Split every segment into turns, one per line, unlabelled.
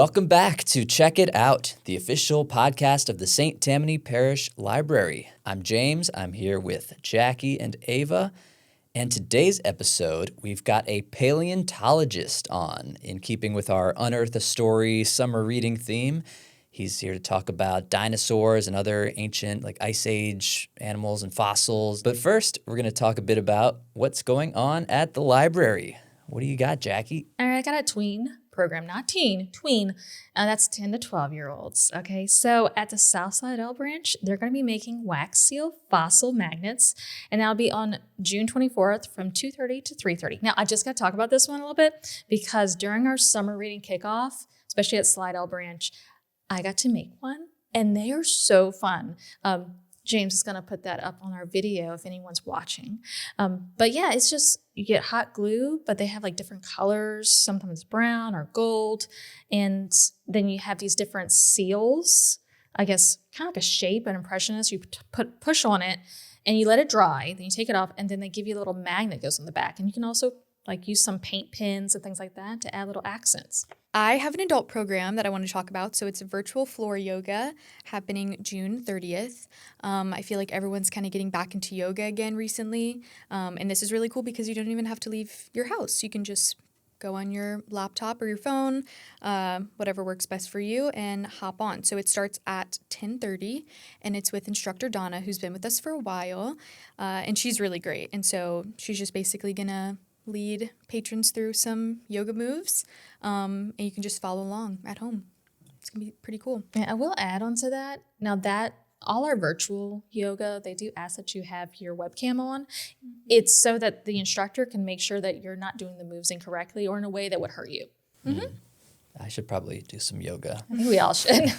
Welcome back to Check It Out, the official podcast of the St. Tammany Parish Library. I'm James. I'm here with Jackie and Ava. And today's episode, we've got a paleontologist on, in keeping with our Unearth a Story summer reading theme. He's here to talk about dinosaurs and other ancient, like Ice Age animals and fossils. But first, we're going to talk a bit about what's going on at the library. What do you got, Jackie?
All right, I got a tween program, not teen, tween. That's 10 to 12-year-olds. Okay, so at the Southside L branch, they're going to be making wax seal fossil magnets, and that'll be on June 24th from 2:30 to 3:30. Now, I just got to talk about this one a little bit because during our summer reading kickoff, especially at Slide L branch, I got to make one, and they are so fun. James is going to put that up on our video if anyone's watching. But yeah, it's just, you get hot glue, but they have like different colors, sometimes brown or gold. And then you have these different seals, I guess, kind of like a shape, an impressionist. You push on it and you let it dry, then you take it off, and then they give you a little magnet that goes on the back. And you can also like use some paint pins and things like that to add little accents.
I have an adult program that I want to talk about. So it's virtual floor yoga happening June 30th. I feel like everyone's kind of getting back into yoga again recently. And this is really cool because you don't even have to leave your house. You can just go on your laptop or your phone, whatever works best for you, and hop on. So it starts at 10:30, and it's with instructor Donna, who's been with us for a while. And she's really great. And so she's just basically going to lead patrons through some yoga moves, and you can just follow along at home. It's gonna be pretty cool.
Yeah, I will add on to that. Now that all our virtual yoga, they do ask that you have your webcam on. It's so that the instructor can make sure that you're not doing the moves incorrectly or in a way that would hurt you.
Mm-hmm. I should probably do some yoga.
I think we all should.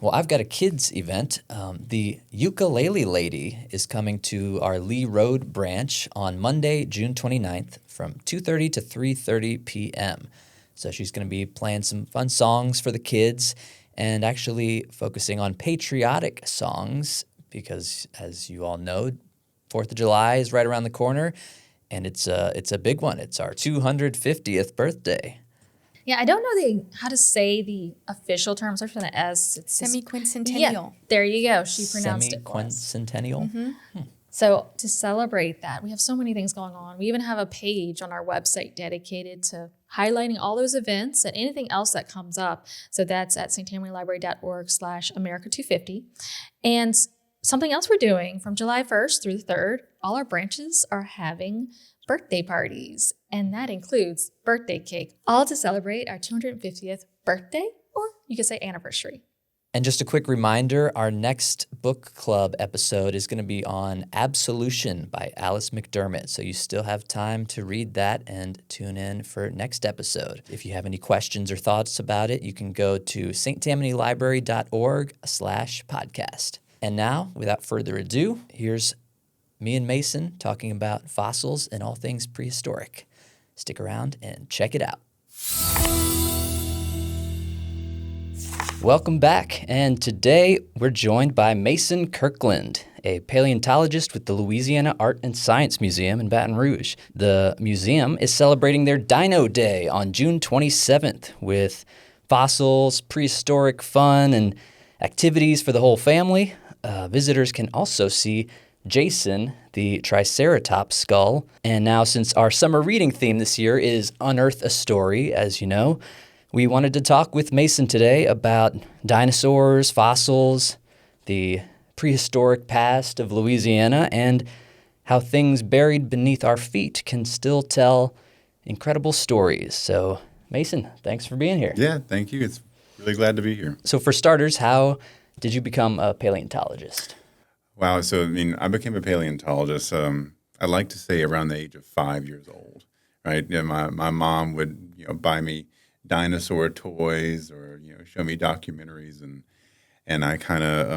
Well, I've got a kids event. The Ukulele Lady is coming to our Lee Road branch on Monday, June 29th from 2:30 to 3:30 p.m. So she's going to be playing some fun songs for the kids and actually focusing on patriotic songs because, as you all know, 4th of July is right around the corner, and it's a big one. It's our 250th birthday.
Yeah, I don't know how to say the official term. Starts with an S. It's
Semi-quincentennial.
Yeah, there you go. She pronounced it for us.
Semi-quincentennial?
Mm-hmm. So to celebrate that, we have so many things going on. We even have a page on our website dedicated to highlighting all those events and anything else that comes up. So that's at sttamanylibrary.org/America250. And something else we're doing from July 1st through the 3rd, all our branches are having birthday parties, and that includes birthday cake, all to celebrate our 250th birthday, or you could say anniversary.
And just a quick reminder, our next book club episode is going to be on Absolution by Alice McDermott. So you still have time to read that and tune in for next episode. If you have any questions or thoughts about it, you can go to sttamanylibrary.org/podcast. And now, without further ado, here's me and Mason talking about fossils and all things prehistoric. Stick around and check it out. Welcome back, and today we're joined by Mason Kirkland, a paleontologist with the Louisiana Art and Science Museum in Baton Rouge. The museum is celebrating their Dino Day on June 27th with fossils, prehistoric fun, and activities for the whole family. Visitors can also see Jason, the Triceratops skull. And now, since our summer reading theme this year is Unearth a Story, as you know, we wanted to talk with Mason today about dinosaurs, fossils, the prehistoric past of Louisiana, and how things buried beneath our feet can still tell incredible stories. So, Mason, thanks for being here.
Yeah, thank you. It's really glad to be here.
So for starters, how did you become a paleontologist?
Wow. So, I became a paleontologist, I like to say around the age of 5 years old, right? You know, my mom would, buy me dinosaur toys or, show me documentaries, and I kind of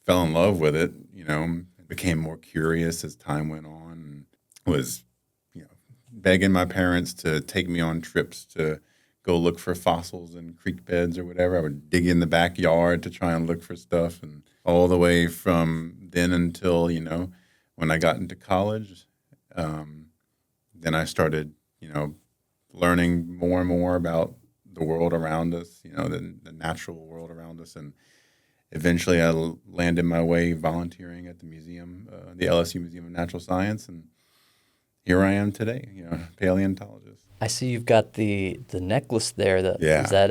fell in love with it, became more curious as time went on, and was, begging my parents to take me on trips to go look for fossils in creek beds or whatever. I would dig in the backyard to try and look for stuff, and all the way from then until, when I got into college, then I started, learning more and more about the world around us, the natural world around us. And eventually I landed my way volunteering at the museum, the LSU Museum of Natural Science. And here I am today, paleontologist.
I see you've got the necklace there.
Yeah.
Is that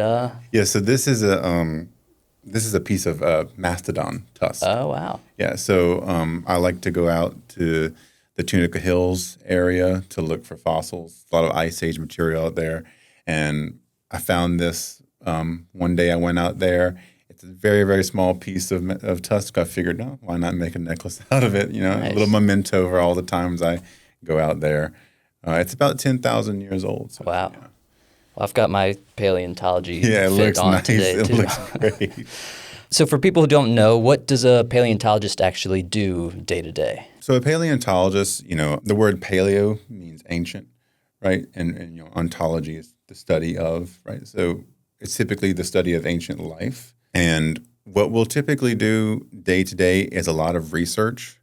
Yeah, so this is a piece of mastodon tusk.
Oh, wow.
Yeah, so I like to go out to the Tunica Hills area to look for fossils. A lot of Ice Age material out there. And I found this one day I went out there. It's a very, very small piece of tusk. I figured, no, why not make a necklace out of it?
Nice.
A little memento for all the times I go out there. It's about 10,000 years old. So,
Wow. Well, I've got my paleontology
it
fit
looks
on
nice.
today,
It
too.
looks great.
So for people who don't know, what does a paleontologist actually do day to day?
So a paleontologist, the word paleo means ancient, right? And ontology is the study of, right? So it's typically the study of ancient life. And what we'll typically do day to day is a lot of research.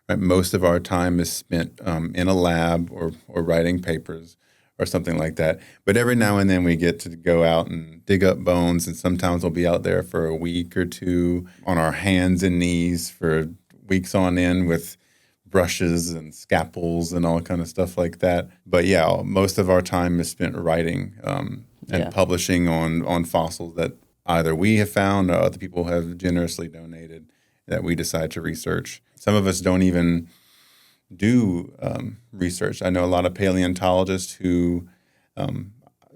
Right? Most of our time is spent in a lab or writing papers or something like that. But every now and then we get to go out and dig up bones, and sometimes we'll be out there for a week or two on our hands and knees for weeks on end with brushes and scalpels and all kind of stuff like that. But yeah, most of our time is spent writing and publishing on fossils that either we have found or other people have generously donated that we decide to research. Some of us don't even do research. I know a lot of paleontologists who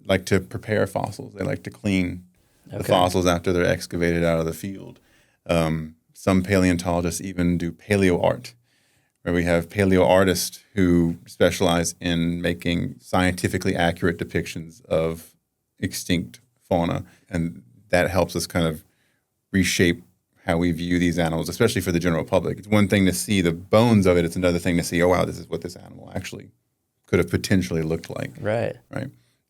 like to prepare fossils. They like to clean the fossils after they're excavated out of the field. Some paleontologists even do paleo art, where we have paleo artists who specialize in making scientifically accurate depictions of extinct fauna. And that helps us kind of reshape how we view these animals, especially for the general public. It's one thing to see the bones of it. It's another thing to see, oh, wow, this is what this animal actually could have potentially looked like.
Right.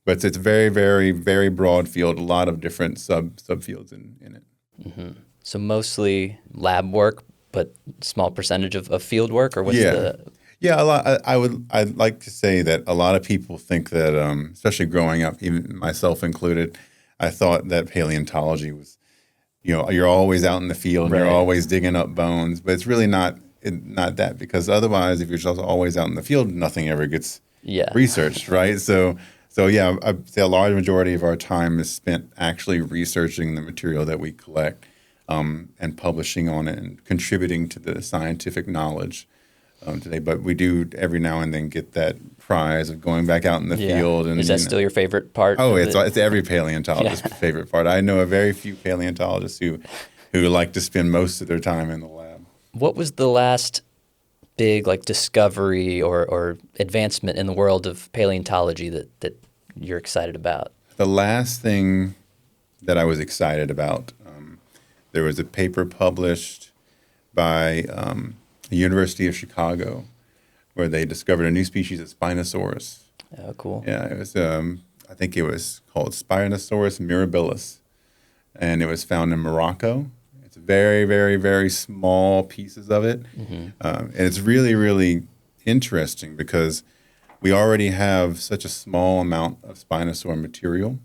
But it's a very, very, very broad field, a lot of different subfields in it.
Mm-hmm. So mostly lab work, but small percentage of field work, or what's the...
Yeah, a lot. I'd like to say that a lot of people think that, especially growing up, even myself included, I thought that paleontology was, you're always out in the field,
Right.
You're always digging up bones, but it's really not that, because otherwise, if you're just always out in the field, nothing ever gets researched, right? So yeah, I'd say a large majority of our time is spent actually researching the material that we collect and publishing on it and contributing to the scientific knowledge today. But we do every now and then get that prize of going back out in the field. And
is that still your favorite part?
Oh, it's every paleontologist's favorite part. I know a very few paleontologists who like to spend most of their time in the lab.
What was the last big discovery or advancement in the world of paleontology that you're excited about?
The last thing that I was excited about, there was a paper published by the University of Chicago where they discovered a new species of Spinosaurus.
Oh, cool.
Yeah, it was, I think it was called Spinosaurus mirabilis, and it was found in Morocco. It's very, very, very small pieces of it. Mm-hmm. And it's really, really interesting because we already have such a small amount of Spinosaur material.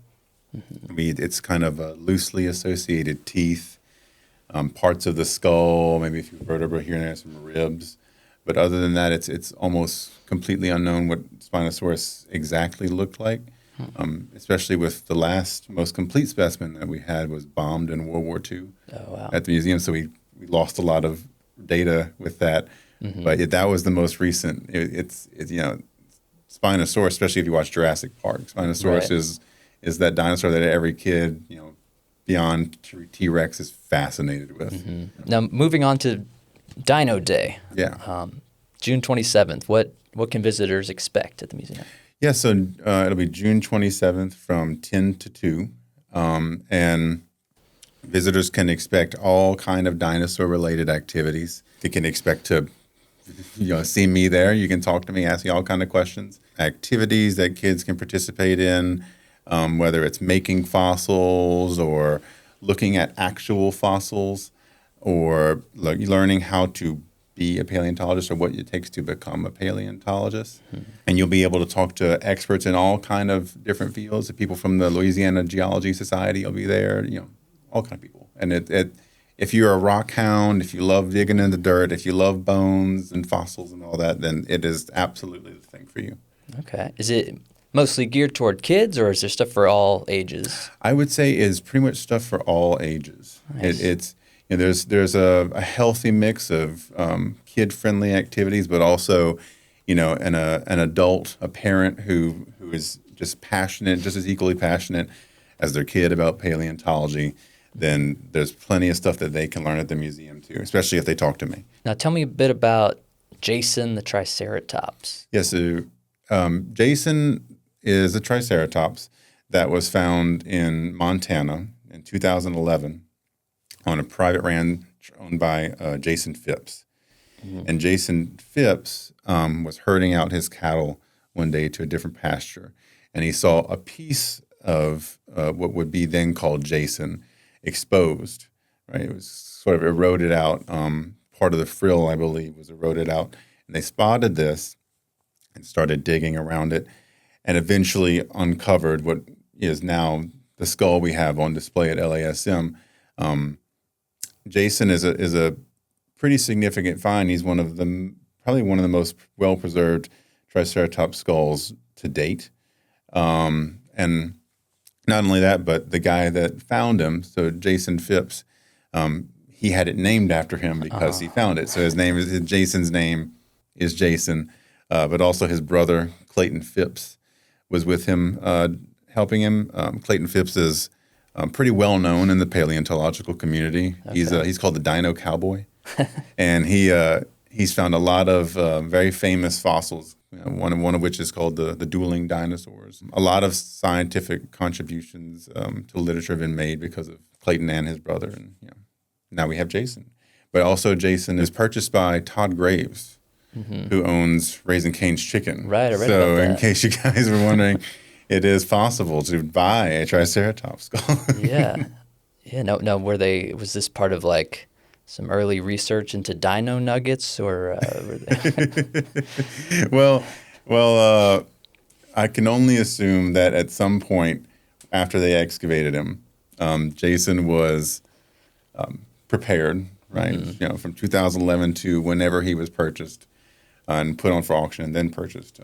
Mm-hmm. It's kind of loosely associated teeth, parts of the skull, maybe a few vertebrae here and there, some ribs. But other than that, it's almost completely unknown what Spinosaurus exactly looked like, especially with the last most complete specimen that we had was bombed in World War II at the museum. So we lost a lot of data with that. Mm-hmm. But that was the most recent. It's Spinosaurus, especially if you watch Jurassic Park. Spinosaurus is that dinosaur that every kid, beyond T-Rex is fascinated with.
Mm-hmm. Now, moving on to Dino Day.
Yeah.
June 27th. What can visitors expect at the museum?
Yeah, so it'll be June 27th from 10 to 2. And visitors can expect all kind of dinosaur-related activities. They can expect to see me there. You can talk to me, ask me all kind of questions. Activities that kids can participate in, whether it's making fossils or looking at actual fossils or learning how to be a paleontologist or what it takes to become a paleontologist. And you'll be able to talk to experts in all kind of different fields. The people from the Louisiana Geology Society will be there, all kind of people. And if you're a rock hound, if you love digging in the dirt, if you love bones and fossils and all that, then it is absolutely the thing for you.
Okay. Is it mostly geared toward kids, or is there stuff for all ages?
I would say is pretty much stuff for all ages.
Nice.
It's there's a healthy mix of kid-friendly activities, but also an adult, a parent who is just passionate, just as equally passionate as their kid about paleontology. Then there's plenty of stuff that they can learn at the museum too, especially if they talk to me.
Now tell me a bit about Jason the Triceratops.
Yes, so Jason is a Triceratops that was found in Montana in 2011 on a private ranch owned by Jason Phipps. And Jason Phipps was herding out his cattle one day to a different pasture, and he saw a piece of what would be then called Jason exposed, right? It was sort of eroded out. Part of the frill, I believe, was eroded out. And they spotted this and started digging around it and eventually uncovered what is now the skull we have on display at LASM. Jason is a pretty significant find. He's probably one of the most well-preserved Triceratops skulls to date. And not only that, but the guy that found him, so Jason Phipps, he had it named after him because he found it. So Jason's name is Jason, but also his brother, Clayton Phipps, was with him, helping him. Clayton Phipps is pretty well known in the paleontological community. Okay. He's called the Dino Cowboy, and he's found a lot of very famous fossils. One of which is called the dueling dinosaurs. A lot of scientific contributions to literature have been made because of Clayton and his brother, and now we have Jason. But also Jason is purchased by Todd Graves, who owns Raising Cane's Chicken.
Right, I read
so
about that.
In case you guys were wondering, it is possible to buy a Triceratops skull.
Yeah. No. Was this part of like some early research into dino nuggets, or were they?
Well, I can only assume that at some point after they excavated him, Jason was prepared, right? From 2011 to whenever he was purchased and put on for auction and then purchased.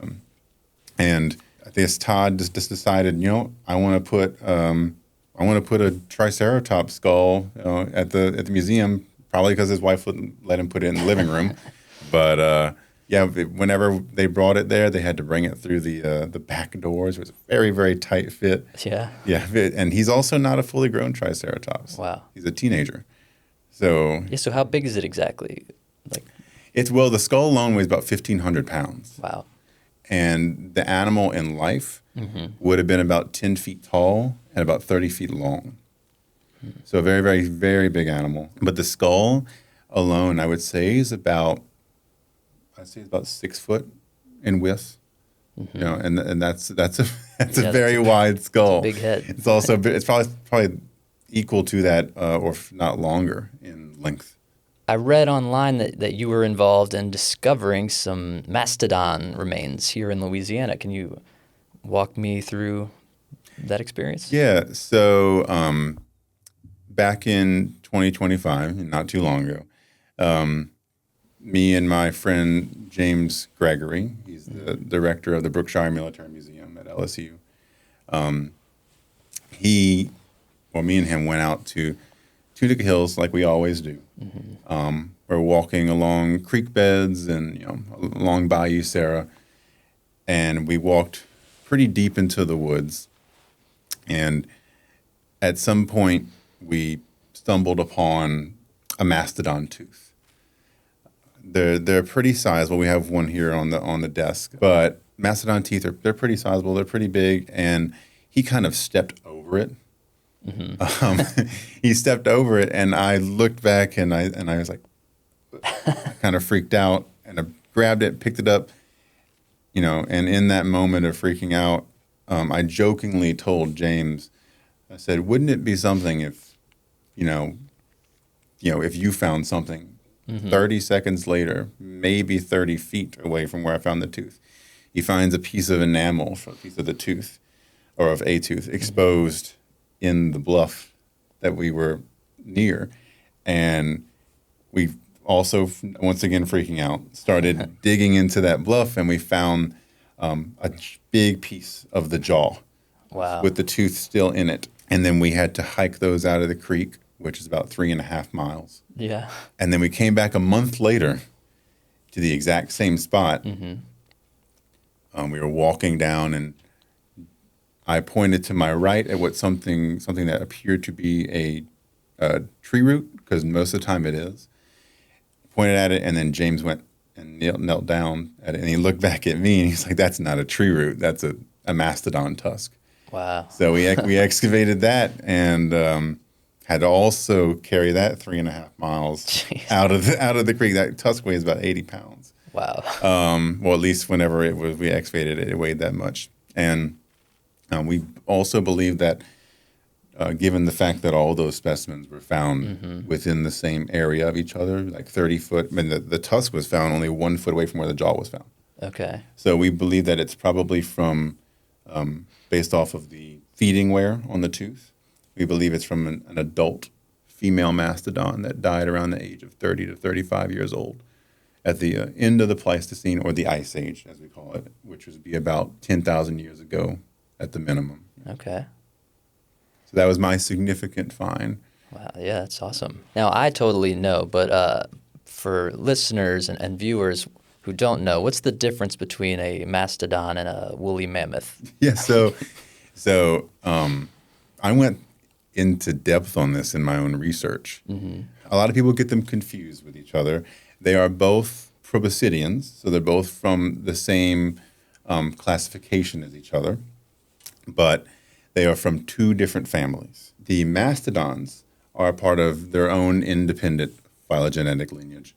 And this Todd just decided, I want to put a Triceratops skull at the museum. Probably because his wife wouldn't let him put it in the living room. But whenever they brought it there, they had to bring it through the back doors. It was a very, very tight fit.
Yeah.
Yeah, and he's also not a fully grown Triceratops.
Wow.
He's a teenager. So
So how big is it exactly?
the skull alone weighs about 1,500 pounds.
Wow.
And the animal in life would have been about 10 feet tall and about 30 feet long. So a very, very, very big animal. But the skull alone, I would say, is about 6 foot in width. And that's a very wide skull.
Big head.
It's also it's probably equal to that, or if not longer in length.
I read online that you were involved in discovering some mastodon remains here in Louisiana. Can you walk me through that experience?
Yeah. So back in 2025, not too long ago, me and my friend James Gregory, he's the director of the Brookshire Military Museum at LSU. Me and him went out to Tunica Hills like we always do. We're walking along creek beds and along Bayou Sarah, and we walked pretty deep into the woods. And at some point, we stumbled upon a mastodon tooth. They're pretty sizable. We have one here on the desk, but mastodon teeth they're pretty sizable. They're pretty big, and he kind of stepped over it. He stepped over it, and I looked back, and I was like, I kind of freaked out, and I grabbed it, picked it up, and in that moment of freaking out, I jokingly told James, I said, wouldn't it be something if, if you found something 30 seconds later, maybe 30 feet away from where I found the tooth, he finds a piece of enamel, a piece of the tooth, or of a tooth, exposed in the bluff that we were near. And we also, once again freaking out, started digging into that bluff, and we found a big piece of the jaw.
Wow.
With the tooth still in it. And then we had to hike those out of the creek, which is about 3.5 miles.
Yeah.
And then we came back a month later to the exact same spot. We were walking down, and I pointed to my right at something that appeared to be a tree root, because most of the time it is. Pointed at it, and then James went and knelt down at it, and he looked back at me, and he's like, "That's not a tree root. That's a mastodon tusk."
Wow.
So we excavated that, and had to also carry that 3.5 miles
Jeez.
out of the creek. That tusk weighs about 80 pounds.
Wow.
Well, at least whenever we excavated it, it weighed that much. And we also believe that, given the fact that all those specimens were found within the same area of each other, like 30 foot, I mean, the tusk was found only 1 foot away from where the jaw was found.
Okay.
So we believe that it's probably from, based off of the feeding wear on the tooth, we believe it's from an adult female mastodon that died around the age of 30 to 35 years old at the end of the Pleistocene, or the Ice Age, as we call it, which would be about 10,000 years ago at the minimum.
Okay.
So that was my significant find.
Wow. Yeah, that's awesome. Now, I totally know, but for listeners and viewers who don't know, what's the difference between a mastodon and a woolly mammoth?
Yeah, so I went into depth on this in my own research. A lot of people get them confused with each other. They are both proboscideans, so they're both from the same classification as each other, but they are from two different families. The mastodons are part of their own independent phylogenetic lineage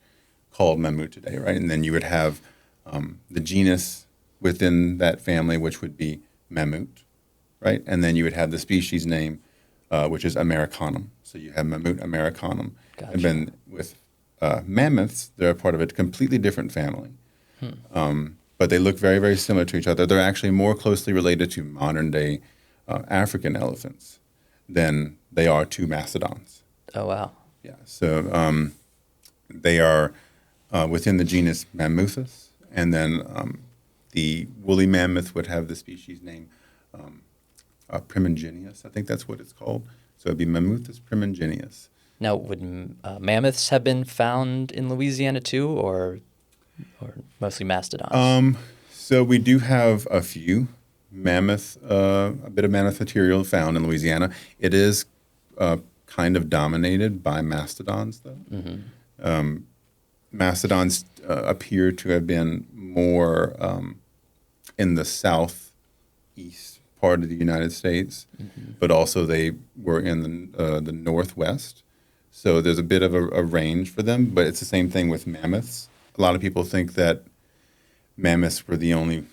called Mammutidae, right? And then you would have the genus within that family, which would be Mammut, right? And then you would have the species name, which is Americanum. So you have Mammut americanum.
Gotcha.
And then with mammoths, they're a part of a completely different family. But they look very, very similar to each other. They're actually more closely related to modern-day African elephants than they are to mastodons.
Oh, wow.
Yeah, so they are within the genus Mammuthus, and then the woolly mammoth would have the species name Primigenius. I think that's what it's called. So it'd be Mammuthus primigenius.
Now, would mammoths have been found in Louisiana too, or mostly mastodons?
So we do have a few mammoth, a bit of mammoth material found in Louisiana. It is kind of dominated by mastodons, though. Mastodons appear to have been more in the southeast part of the United States, but also they were in the northwest. So there's a bit of a range for them, but it's the same thing with mammoths. A lot of people think that mammoths were the only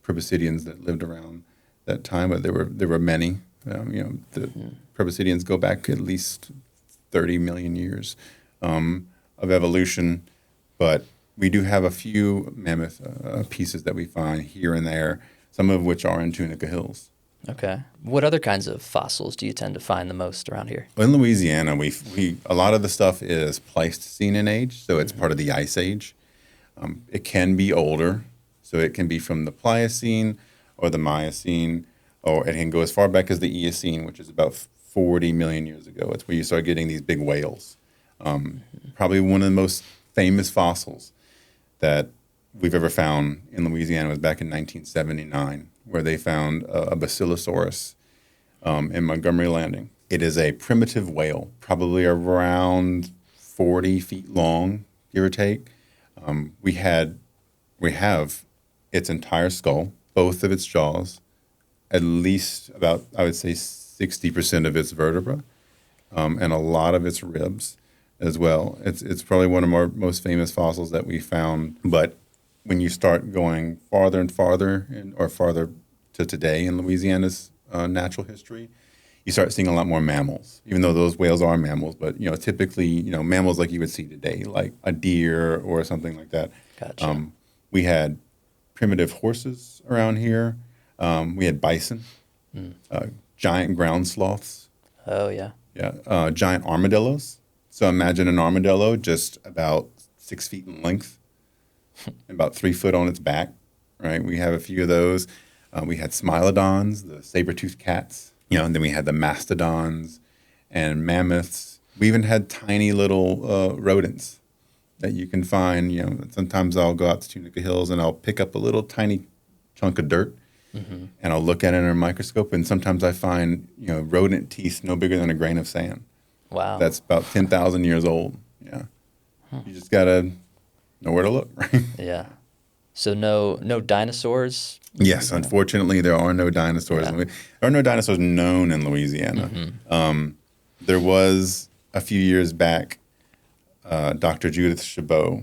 proboscideans that lived around that time, but there were many. The proboscideans go back at least 30 million years of evolution, but we do have a few mammoth pieces that we find here and there, some of which are in Tunica Hills.
Okay. What other kinds of fossils do you tend to find the most around here?
In Louisiana, we a lot of the stuff is Pleistocene in age, so it's part of the Ice Age. It can be older, so it can be from the Pliocene or the Miocene, or it can go as far back as the Eocene, which is about 40 million years ago. It's where you start getting these big whales. Probably one of the most famous fossils that we've ever found in Louisiana was back in 1979, where they found a Basilosaurus in Montgomery Landing. It is a primitive whale, probably around 40 feet long, give or take. We have its entire skull, both of its jaws, at least about, I would say, 60% of its vertebra, and a lot of its ribs as well. It's probably one of our most famous fossils that we found. But when you start going farther and farther, or farther to today in Louisiana's natural history, you start seeing a lot more mammals, even though those whales are mammals. But, typically, mammals like you would see today, like a deer or something like that.
Gotcha.
We had primitive horses around here. We had bison, giant ground sloths,
Oh, yeah.
giant armadillos. So imagine an armadillo just about 6 feet in length, and about 3 foot on its back, right? We have a few of those. We had smilodons, the saber-toothed cats, and then we had the mastodons and mammoths. We even had tiny little rodents that you can find. Sometimes I'll go out to Tunica Hills and I'll pick up a little tiny chunk of dirt, and I'll look at it under a microscope, and sometimes I find rodent teeth no bigger than a grain of sand.
Wow.
That's about 10,000 years old. Yeah, you just gotta know where to look, right?
Yeah. So no dinosaurs?
Yes, unfortunately, there are no dinosaurs.
Yeah.
There are no dinosaurs known in Louisiana. There was a few years back, Dr. Judith Chabot,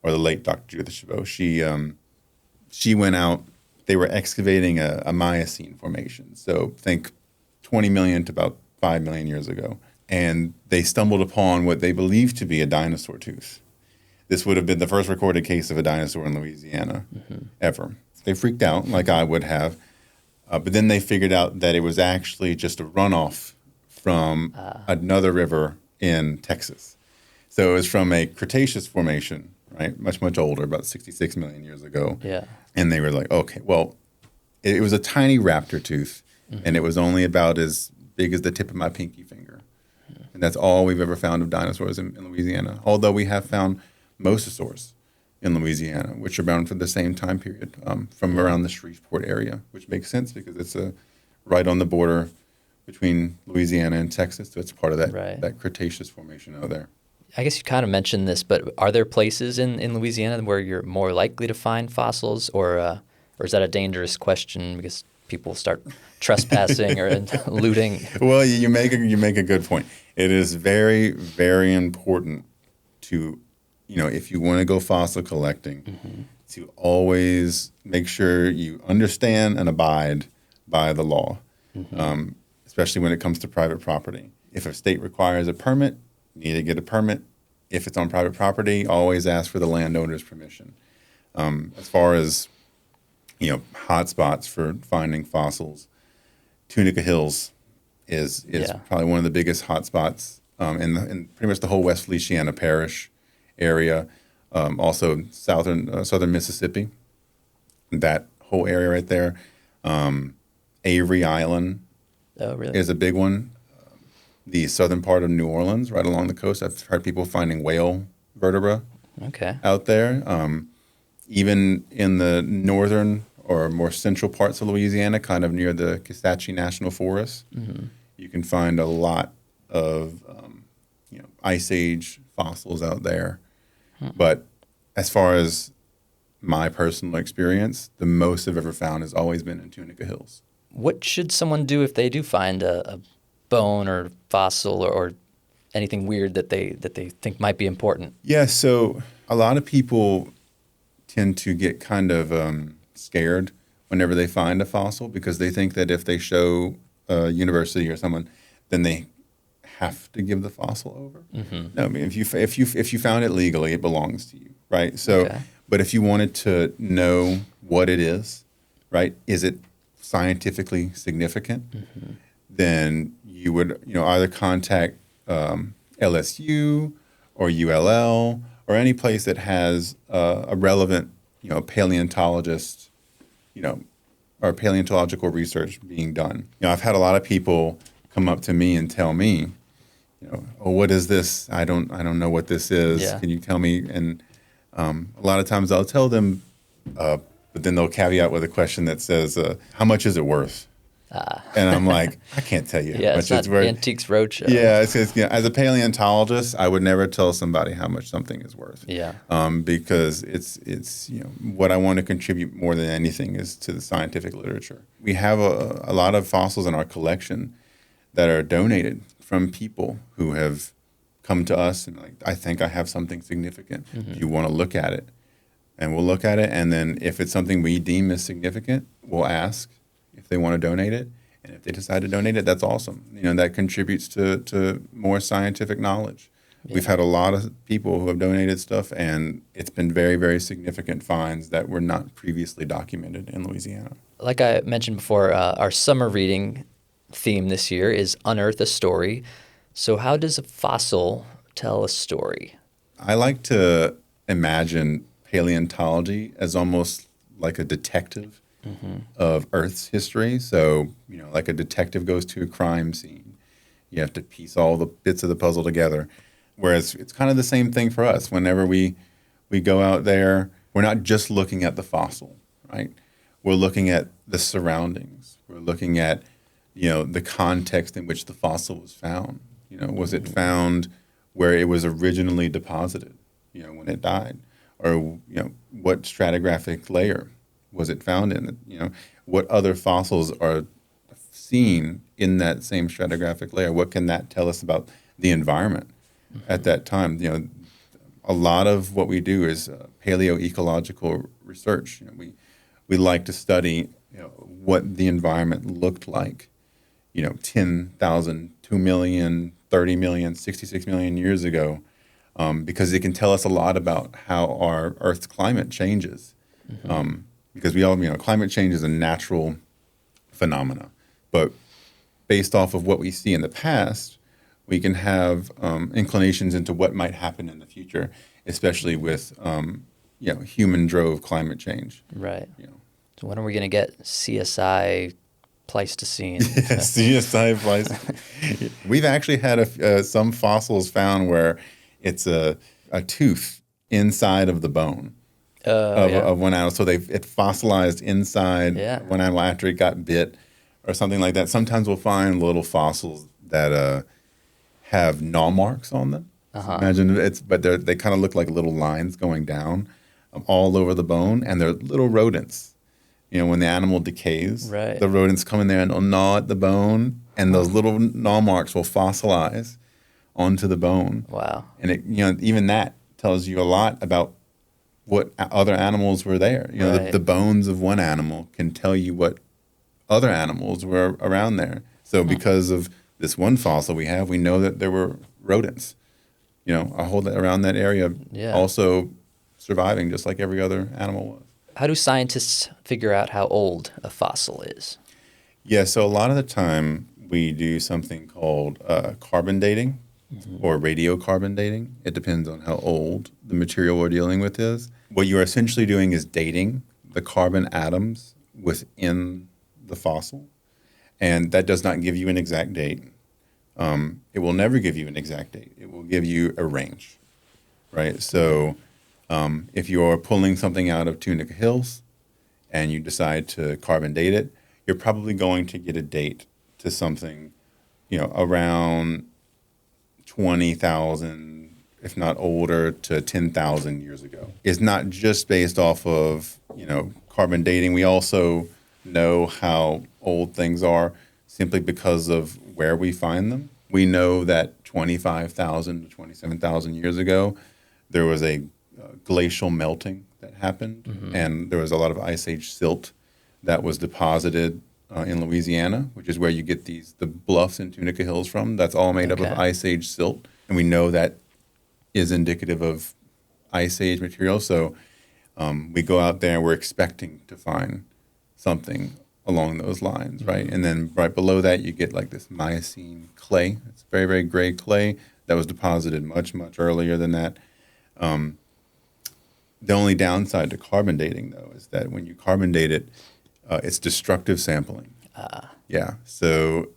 or the late Dr. Judith Chabot. She went out. They were excavating a Miocene formation. So think 20 million to about 5 million years ago, and they stumbled upon what they believed to be a dinosaur tooth. This would have been the first recorded case of a dinosaur in Louisiana ever. They freaked out, like I would have, but then they figured out that it was actually just a runoff from another river in Texas. So it was from a Cretaceous formation, right? Much, much older, about 66 million years ago.
Yeah.
And they were like, okay, well, it was a tiny raptor tooth, and it was only about as big as the tip of my pinky finger. And that's all we've ever found of dinosaurs in Louisiana, although we have found mosasaurs in Louisiana, which are bound for the same time period, from around the Shreveport area, which makes sense because it's right on the border between Louisiana and Texas. So it's part of that,
Right.
that Cretaceous formation out there.
I guess you kind of mentioned this, but are there places in Louisiana where you're more likely to find fossils, or is that a dangerous question because people start trespassing or looting?
Well, you make a good point. It is very, very important to, if you want to go fossil collecting, to always make sure you understand and abide by the law, especially when it comes to private property. If a state requires a permit, you need to get a permit. If it's on private property, always ask for the landowner's permission. As far as, hot spots for finding fossils, Tunica Hills is probably one of the biggest hot spots in pretty much the whole West Feliciana Parish area. Also southern Mississippi, that whole area right there. Avery Island
Oh, really?
is a big one. The southern part of New Orleans, right along the coast. I've heard people finding whale vertebra
Okay.
out there. Even in the northern or more central parts of Louisiana, kind of near the Kisatchie National Forest, you can find a lot of Ice Age fossils out there. But as far as my personal experience, the most I've ever found has always been in Tunica Hills.
What should someone do if they do find a bone or fossil or anything weird that they think might be important?
Yeah, so a lot of people tend to get kind of scared whenever they find a fossil because they think that if they show a university or someone, then they have to give the fossil over. No, I mean if you found it legally, it belongs to you, right? So,
Okay.
but if you wanted to know what it is, right? Is it scientifically significant? Then you would either contact LSU or ULL or any place that has a relevant paleontologist or paleontological research being done. I've had a lot of people come up to me and tell me, oh, what is this? I don't know what this is.
Yeah.
Can you tell me? And a lot of times I'll tell them, but then they'll caveat with a question that says, how much is it worth? And I'm like, I can't tell you how
Yeah,
much
it's not
worth.
Antiques Roadshow.
Yeah, it's as a paleontologist, I would never tell somebody how much something is worth.
Yeah.
Because it's what I want to contribute more than anything is to the scientific literature. We have a lot of fossils in our collection that are donated from people who have come to us and like, I think I have something significant. Do you want to look at it? And we'll look at it, and then if it's something we deem as significant, we'll ask if they want to donate it. And if they decide to donate it, that's awesome. That contributes to more scientific knowledge. Yeah. We've had a lot of people who have donated stuff, and it's been very, very significant finds that were not previously documented in Louisiana.
Like I mentioned before, our summer reading theme this year is Unearth a Story. So how does a fossil tell a story?
I like to imagine paleontology as almost like a detective of Earth's history. So, like a detective goes to a crime scene. You have to piece all the bits of the puzzle together. Whereas it's kind of the same thing for us. Whenever we go out there, we're not just looking at the fossil, right? We're looking at the surroundings. We're looking at, the context in which the fossil was found. Was it found where it was originally deposited, when it died? Or, what stratigraphic layer was it found in? What other fossils are seen in that same stratigraphic layer? What can that tell us about the environment at that time? A lot of what we do is paleoecological research. We like to study, what the environment looked like, 10,000, 2 million, 30 million, 66 million years ago, because it can tell us a lot about how our Earth's climate changes. Because we all, climate change is a natural phenomena, but based off of what we see in the past, we can have inclinations into what might happen in the future, especially with human drove climate change.
Right. So when are we going to get CSI Pleistocene?
CSI Pleistocene. We've actually had some fossils found where it's a tooth inside of the bone of one animal. So it fossilized inside one animal after it got bit or something like that. Sometimes we'll find little fossils that have gnaw marks on them. Imagine they kind of look like little lines going down all over the bone, and they're little rodents. When the animal decays, the rodents come in there and they'll gnaw at the bone, and those little gnaw marks will fossilize onto the bone.
Wow.
And even that tells you a lot about what other animals were there. The bones of one animal can tell you what other animals were around there. So because of this one fossil we know that there were rodents, around that area, also surviving just like every other animal was.
How do scientists figure out how old a fossil is?
Yeah, so a lot of the time we do something called carbon dating or radiocarbon dating. It depends on how old the material we're dealing with is. What you're essentially doing is dating the carbon atoms within the fossil, and that does not give you an exact date. It will never give you an exact date. It will give you a range, right? So if you're pulling something out of Tunica Hills and you decide to carbon date it, you're probably going to get a date to something, around 20,000, if not older, to 10,000 years ago. It's not just based off of, carbon dating. We also know how old things are simply because of where we find them. We know that 25,000 to 27,000 years ago, there was a glacial melting that happened, and there was a lot of Ice Age silt that was deposited in Louisiana, which is where you get the bluffs in Tunica Hills from. That's all made up of Ice Age silt, and we know that is indicative of Ice Age material. So we go out there and we're expecting to find something along those lines, right? And then right below that, you get like this Miocene clay. It's very, very gray clay that was deposited much, much earlier than that. The only downside to carbon dating, though, is that when you carbon date it, it's destructive sampling. Yeah. So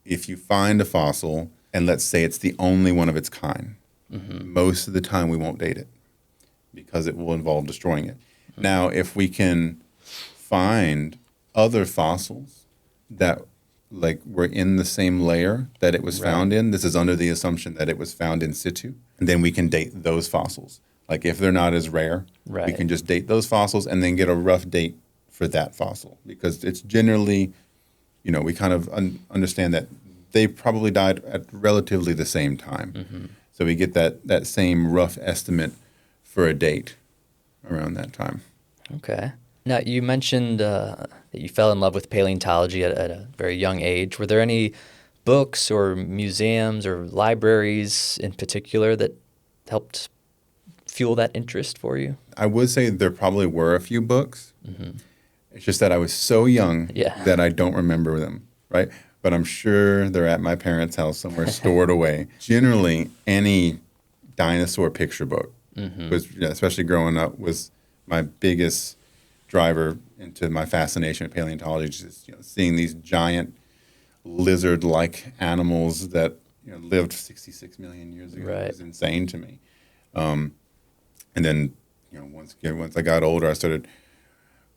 if you find a fossil, and let's say it's the only one of its kind, most of the time we won't date it because it will involve destroying it. Now, if we can find other fossils that were in the same layer that it was found in, this is under the assumption that it was found in situ, and then we can date those fossils. Like if they're not as rare, we can just date those fossils and then get a rough date for that fossil, because it's generally, we kind of understand that they probably died at relatively the same time. So we get that same rough estimate for a date around that time.
Okay. Now, you mentioned that you fell in love with paleontology at a very young age. Were there any books or museums or libraries in particular that helped fuel that interest for you?
I would say there probably were a few books. It's just that I was so young
Yeah.
that I don't remember them, right? But I'm sure they're at my parents' house somewhere stored away. Generally, any dinosaur picture book was, especially growing up, was my biggest driver into my fascination with paleontology. Just seeing these giant lizard-like animals that lived 66 million years ago
Right.
was insane to me. And then once I got older, I started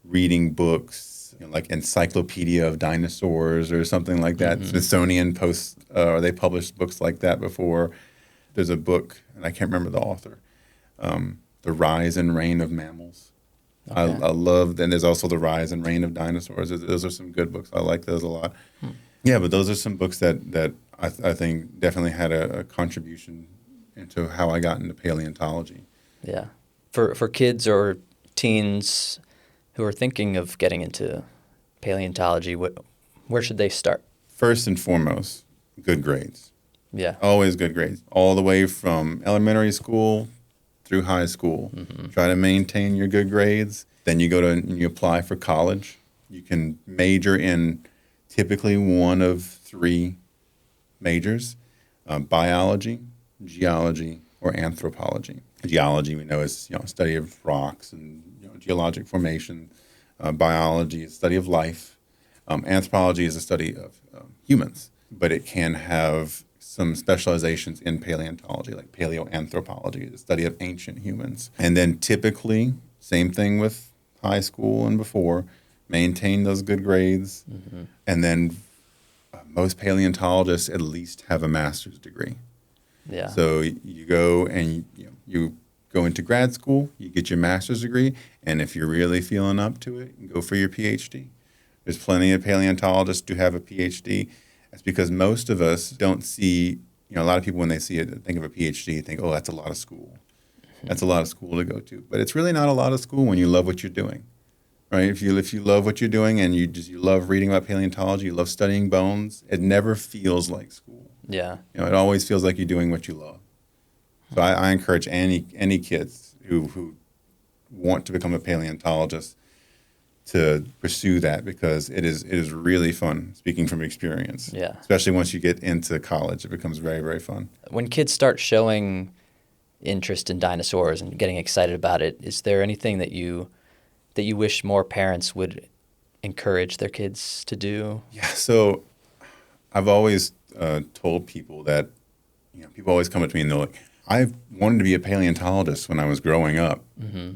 reading books like Encyclopedia of Dinosaurs or something like that. Smithsonian posts or they published books like that before. There's a book, and I can't remember the author, The Rise and Reign of Mammals. I love, and there's also The Rise and Reign of Dinosaurs. Those are some good books. I like those a lot. Yeah, but those are some books that I think definitely had a contribution into how I got into paleontology.
Yeah. For kids or teens who are thinking of getting into paleontology, where should they start?
First and foremost, good grades.
Yeah.
Always good grades. All the way from elementary school through high school. Try to maintain your good grades. Then you go to and you apply for college. You can major in typically one of three majors, biology, geology, or anthropology. Geology, we know, is study of rocks and geologic formation. Biology is study of life. Anthropology is a study of humans, but it can have some specializations in paleontology, like paleoanthropology, the study of ancient humans. And then typically, same thing with high school and before, maintain those good grades. And then most paleontologists at least have a master's degree.
Yeah.
So you go and you go into grad school, you get your master's degree, and if you're really feeling up to it, you go for your PhD. There's plenty of paleontologists who have a PhD. That's because most of us don't see, a lot of people when they see it, think of a PhD, think, oh, that's a lot of school. That's a lot of school to go to. But it's really not a lot of school when you love what you're doing, right? If you love what you're doing and you love reading about paleontology, you love studying bones, it never feels like school.
Yeah.
It always feels like you're doing what you love. So I encourage any kids who want to become a paleontologist to pursue that because it is really fun, speaking from experience.
Yeah.
Especially once you get into college, it becomes very, very fun.
When kids start showing interest in dinosaurs and getting excited about it, is there anything that you wish more parents would encourage their kids to do?
Yeah, so I've always told people that, people always come up to me and they're like, I wanted to be a paleontologist when I was growing up,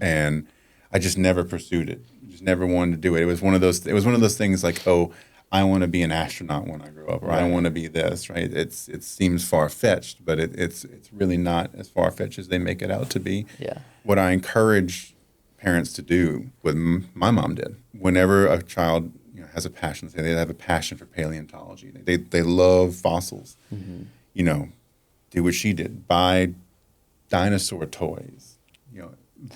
and I just never pursued it. Just never wanted to do it. It was one of those things like, oh, I want to be an astronaut when I grow up, or I want to be this, right? It seems far-fetched, but it's really not as far-fetched as they make it out to be.
Yeah.
What I encourage parents to do, what my mom did, whenever a child has a passion, say they have a passion for paleontology, they love fossils, do what she did, buy dinosaur toys,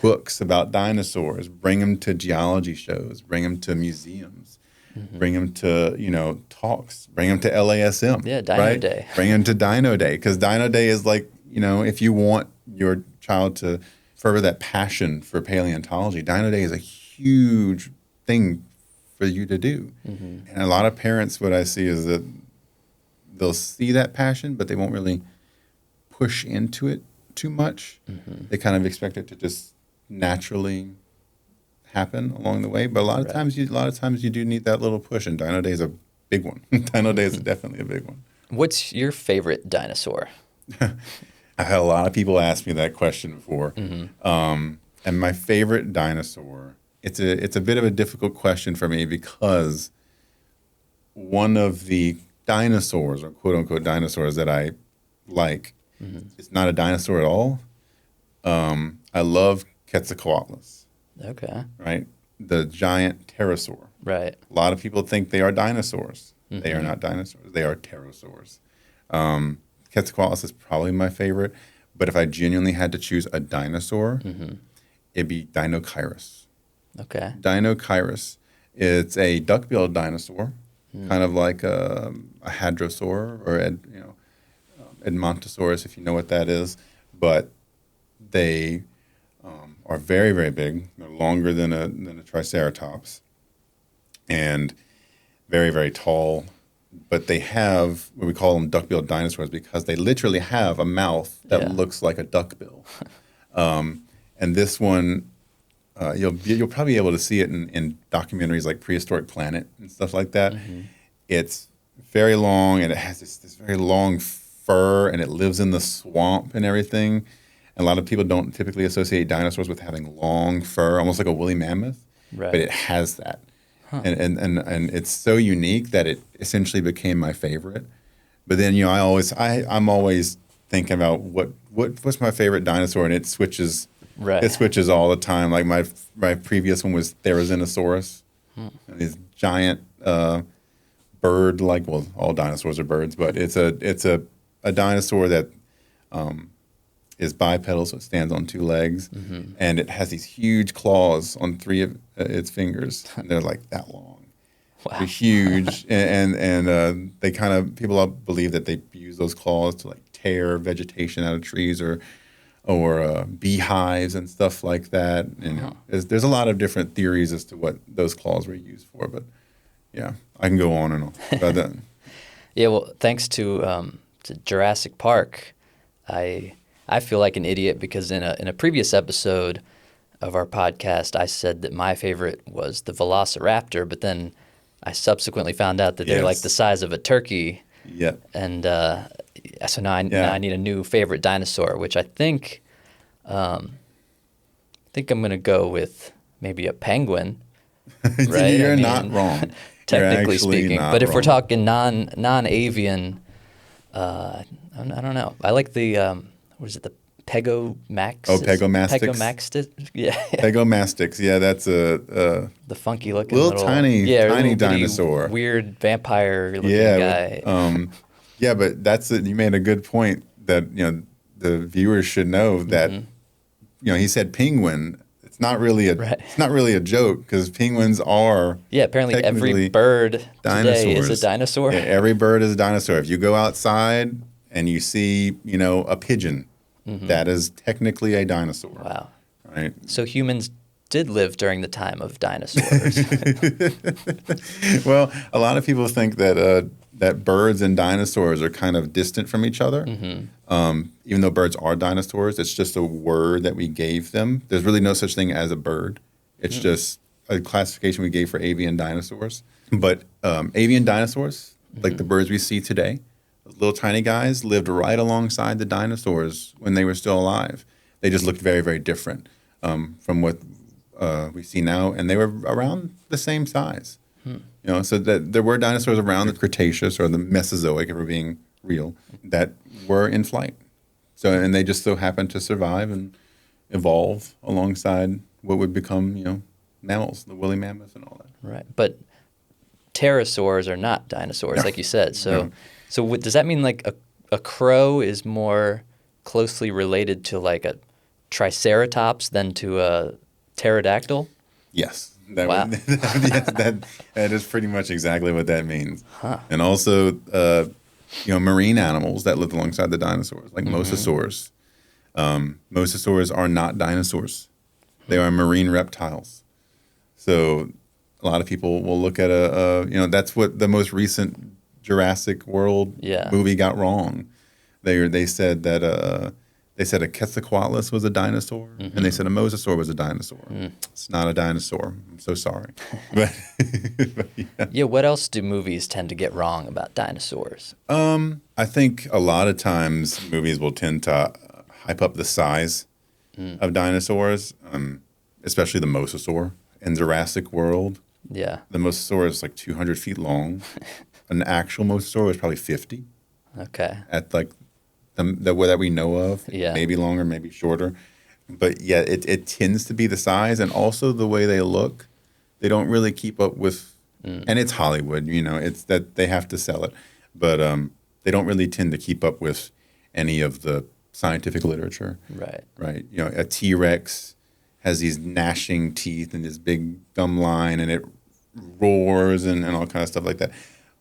books about dinosaurs, bring them to geology shows, bring them to museums, bring them to, talks, bring them to LASM.
Yeah, Dino Day.
Bring them to Dino Day, because Dino Day is like, if you want your child to further that passion for paleontology, Dino Day is a huge thing for you to do. And a lot of parents, what I see is that they'll see that passion, but they won't really push into it too much. They kind of expect it to just naturally happen along the way. But a lot of times you do need that little push, and Dino Day is a big one. Dino Day is definitely a big one.
What's your favorite dinosaur?
I've had a lot of people ask me that question before. And my favorite dinosaur, it's a bit of a difficult question for me because one of the dinosaurs, or quote unquote dinosaurs, that I like, it's not a dinosaur at all. I love Quetzalcoatlus.
Okay.
Right? The giant pterosaur.
Right.
A lot of people think they are dinosaurs. They are not dinosaurs. They are pterosaurs. Quetzalcoatlus is probably my favorite. But if I genuinely had to choose a dinosaur, it'd be Dinochirus.
Okay.
Dinokairos. It's a duck-billed dinosaur, kind of like a hadrosaur or Edmontosaurus, if you know what that is. But they are very, very big. They're longer than a Triceratops, and very, very tall. But they have what we call them duck-billed dinosaurs because they literally have a mouth that looks like a duckbill. And this one, you'll probably be able to see it in documentaries like Prehistoric Planet and stuff like that. Mm-hmm. It's very long, and it has this very long fur, and it lives in the swamp and everything. And a lot of people don't typically associate dinosaurs with having long fur, almost like a woolly mammoth, but it has that. Huh. And it's so unique that it essentially became my favorite. But then, I'm always thinking about what's my favorite dinosaur, and it switches. Right. It switches all the time. Like my previous one was Therizinosaurus, this giant bird. All dinosaurs are birds, but it's a dinosaur that is bipedal, so it stands on two legs, and it has these huge claws on three of its fingers. And they're like that long. Wow. They're huge, and they kind of people believe that they use those claws to like tear vegetation out of trees or beehives and stuff like that. And there's a lot of different theories as to what those claws were used for, but yeah, I can go on and on about that.
Yeah, well, thanks to Jurassic Park, I feel like an idiot because in a previous episode of our podcast, I said that my favorite was the Velociraptor, but then I subsequently found out that they're like the size of a turkey.
Yep.
And so now I need a new favorite dinosaur, which I think I'm going to go with maybe a penguin. Right?
You're not wrong.
Technically speaking. But if we're talking non-avian, I don't know. I like the what is it? The Pegomax?
Oh, Pegomastyx.
Pegomastyx. Yeah.
Pegomastyx. Yeah, that's
the funky looking
little tiny dinosaur.
Weird vampire looking guy.
Yeah, but you made a good point that the viewers should know that he said penguin. It's not really a joke because penguins are
apparently every bird today is a dinosaur.
Yeah, every bird is a dinosaur. If you go outside and you see a pigeon, that is technically a dinosaur.
Wow.
Right.
So humans did live during the time of dinosaurs.
Well, a lot of people think that birds and dinosaurs are kind of distant from each other. Even though birds are dinosaurs, it's just a word that we gave them. There's really no such thing as a bird. It's just a classification we gave for avian dinosaurs. But avian dinosaurs, like the birds we see today, those little tiny guys lived right alongside the dinosaurs when they were still alive. They just looked very, very different from what we see now, and they were around the same size. So that there were dinosaurs around the Cretaceous or the Mesozoic, if we're being real, that were in flight. So, and they just so happened to survive and evolve alongside what would become, mammals, the woolly mammoth and all that.
Right, but pterosaurs are not dinosaurs, like you said. So, does that mean like a crow is more closely related to like a Triceratops than to a pterodactyl?
Yes.
Wow.
That is pretty much exactly what that means.
Huh.
And also, marine animals that lived alongside the dinosaurs, like mosasaurs. Mosasaurs are not dinosaurs. They are marine reptiles. So a lot of people will look at that's what the most recent Jurassic World movie got wrong. They said that they said a Quetzalcoatlus was a dinosaur, and they said a mosasaur was a dinosaur. It's not a dinosaur. I'm so sorry. But
what else do movies tend to get wrong about dinosaurs?
I think a lot of times movies will tend to hype up the size of dinosaurs, especially the mosasaur. In Jurassic World, the mosasaur is like 200 feet long. An actual mosasaur was probably 50.
Okay.
At like the way that we know of, maybe longer, maybe shorter. But it tends to be the size and also the way they look. They don't really keep up with, and it's Hollywood, it's that they have to sell it. But they don't really tend to keep up with any of the scientific literature.
Right.
Right. A T-Rex has these gnashing teeth and this big gum line, and it roars and all kind of stuff like that.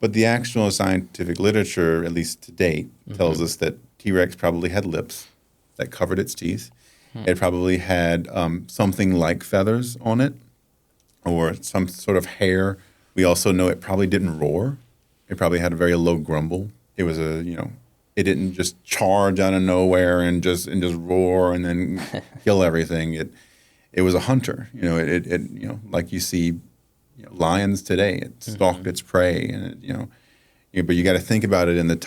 But the actual scientific literature, at least to date, tells us that T-Rex probably had lips that covered its teeth. It probably had something like feathers on it or some sort of hair. We also know it probably didn't roar. It probably had a very low grumble. It was it didn't just charge out of nowhere and just roar and then kill everything. It was a hunter. It like you see lions today. It stalked its prey, and but you got to think about it in that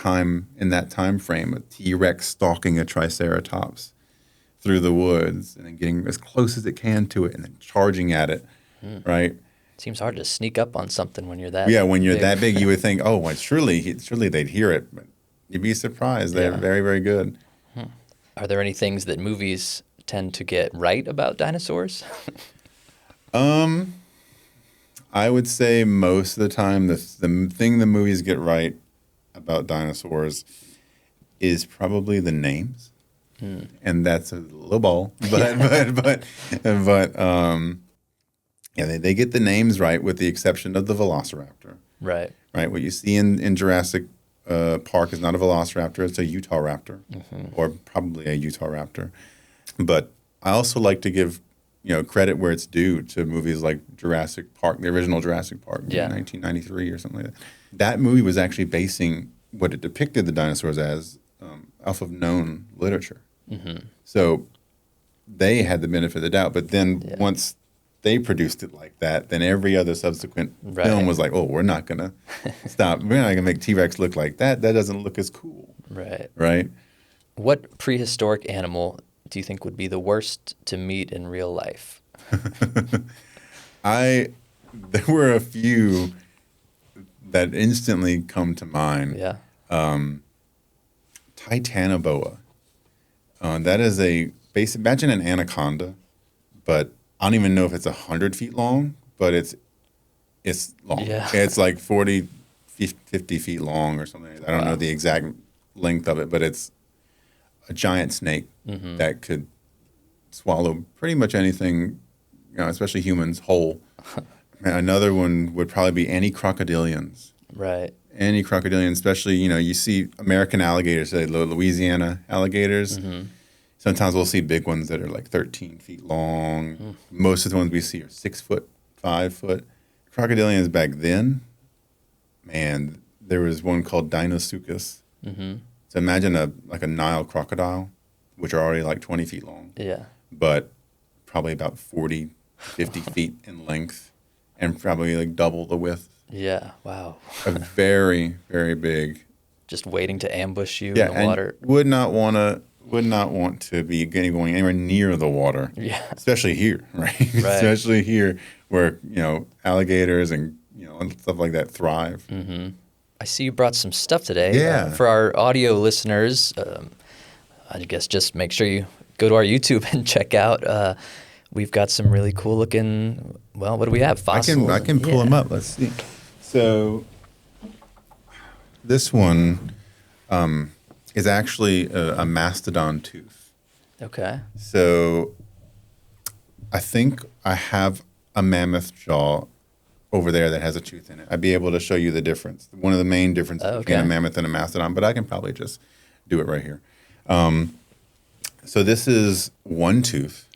time frame. A T-Rex stalking a Triceratops through the woods and then getting as close as it can to it and then charging at it, right?
Seems hard to sneak up on something when you're that
when you're
big.
that big, you would think, oh, well, surely they'd hear it. But you'd be surprised. They're very, very good.
Are there any things that movies tend to get right about dinosaurs?
I would say most of the time the thing the movies get right about dinosaurs is probably the names. And that's a low ball, but they get the names right with the exception of the velociraptor.
Right.
Right. What you see in Jurassic Park is not a velociraptor; it's a Utah raptor, or probably a Utah raptor. But I also like to give credit where it's due to movies like Jurassic Park, the original Jurassic Park, in 1993 or something like that. That movie was actually basing what it depicted the dinosaurs as off of known literature. So they had the benefit of the doubt. But then once they produced it like that, then every other subsequent film was like, oh, we're not going to stop. We're not going to make T-Rex look like that. That doesn't look as cool.
Right.
Right?
What prehistoric animal do you think would be the worst to meet in real life?
There were a few that instantly come to mind.
Yeah.
Titanoboa. That is imagine an anaconda, but I don't even know if it's 100 feet long, but it's long.
Yeah.
It's like 40, 50 feet long or something. I don't know the exact length of it, but it's a giant snake that could swallow pretty much anything, especially humans, whole. And another one would probably be anti-crocodilians.
Right.
Anti-crocodilians, especially, you see American alligators, Louisiana alligators. Sometimes we'll see big ones that are like 13 feet long. Most of the ones we see are 6 foot, 5 foot. Crocodilians back then, man, there was one called Dinosuchus. So imagine a Nile crocodile, which are already like 20 feet long.
Yeah.
But probably about 40, 50 feet in length and probably like double the width.
Yeah. Wow.
A very, very big.
Just waiting to ambush you in the water.
Would not want to be going anywhere near the water.
Yeah.
Especially here, right? Especially here where, alligators and stuff like that thrive.
I see you brought some stuff today.
Yeah.
For our audio listeners, I guess just make sure you go to our YouTube and check out. We've got some really cool looking, what do we have? Fossils.
I can pull them up. Let's see. So this one is actually a mastodon tooth.
Okay.
So I think I have a mammoth jaw over there that has a tooth in it. I'd be able to show you the difference. One of the main differences between a mammoth and a mastodon, but I can probably just do it right here. So this is one tooth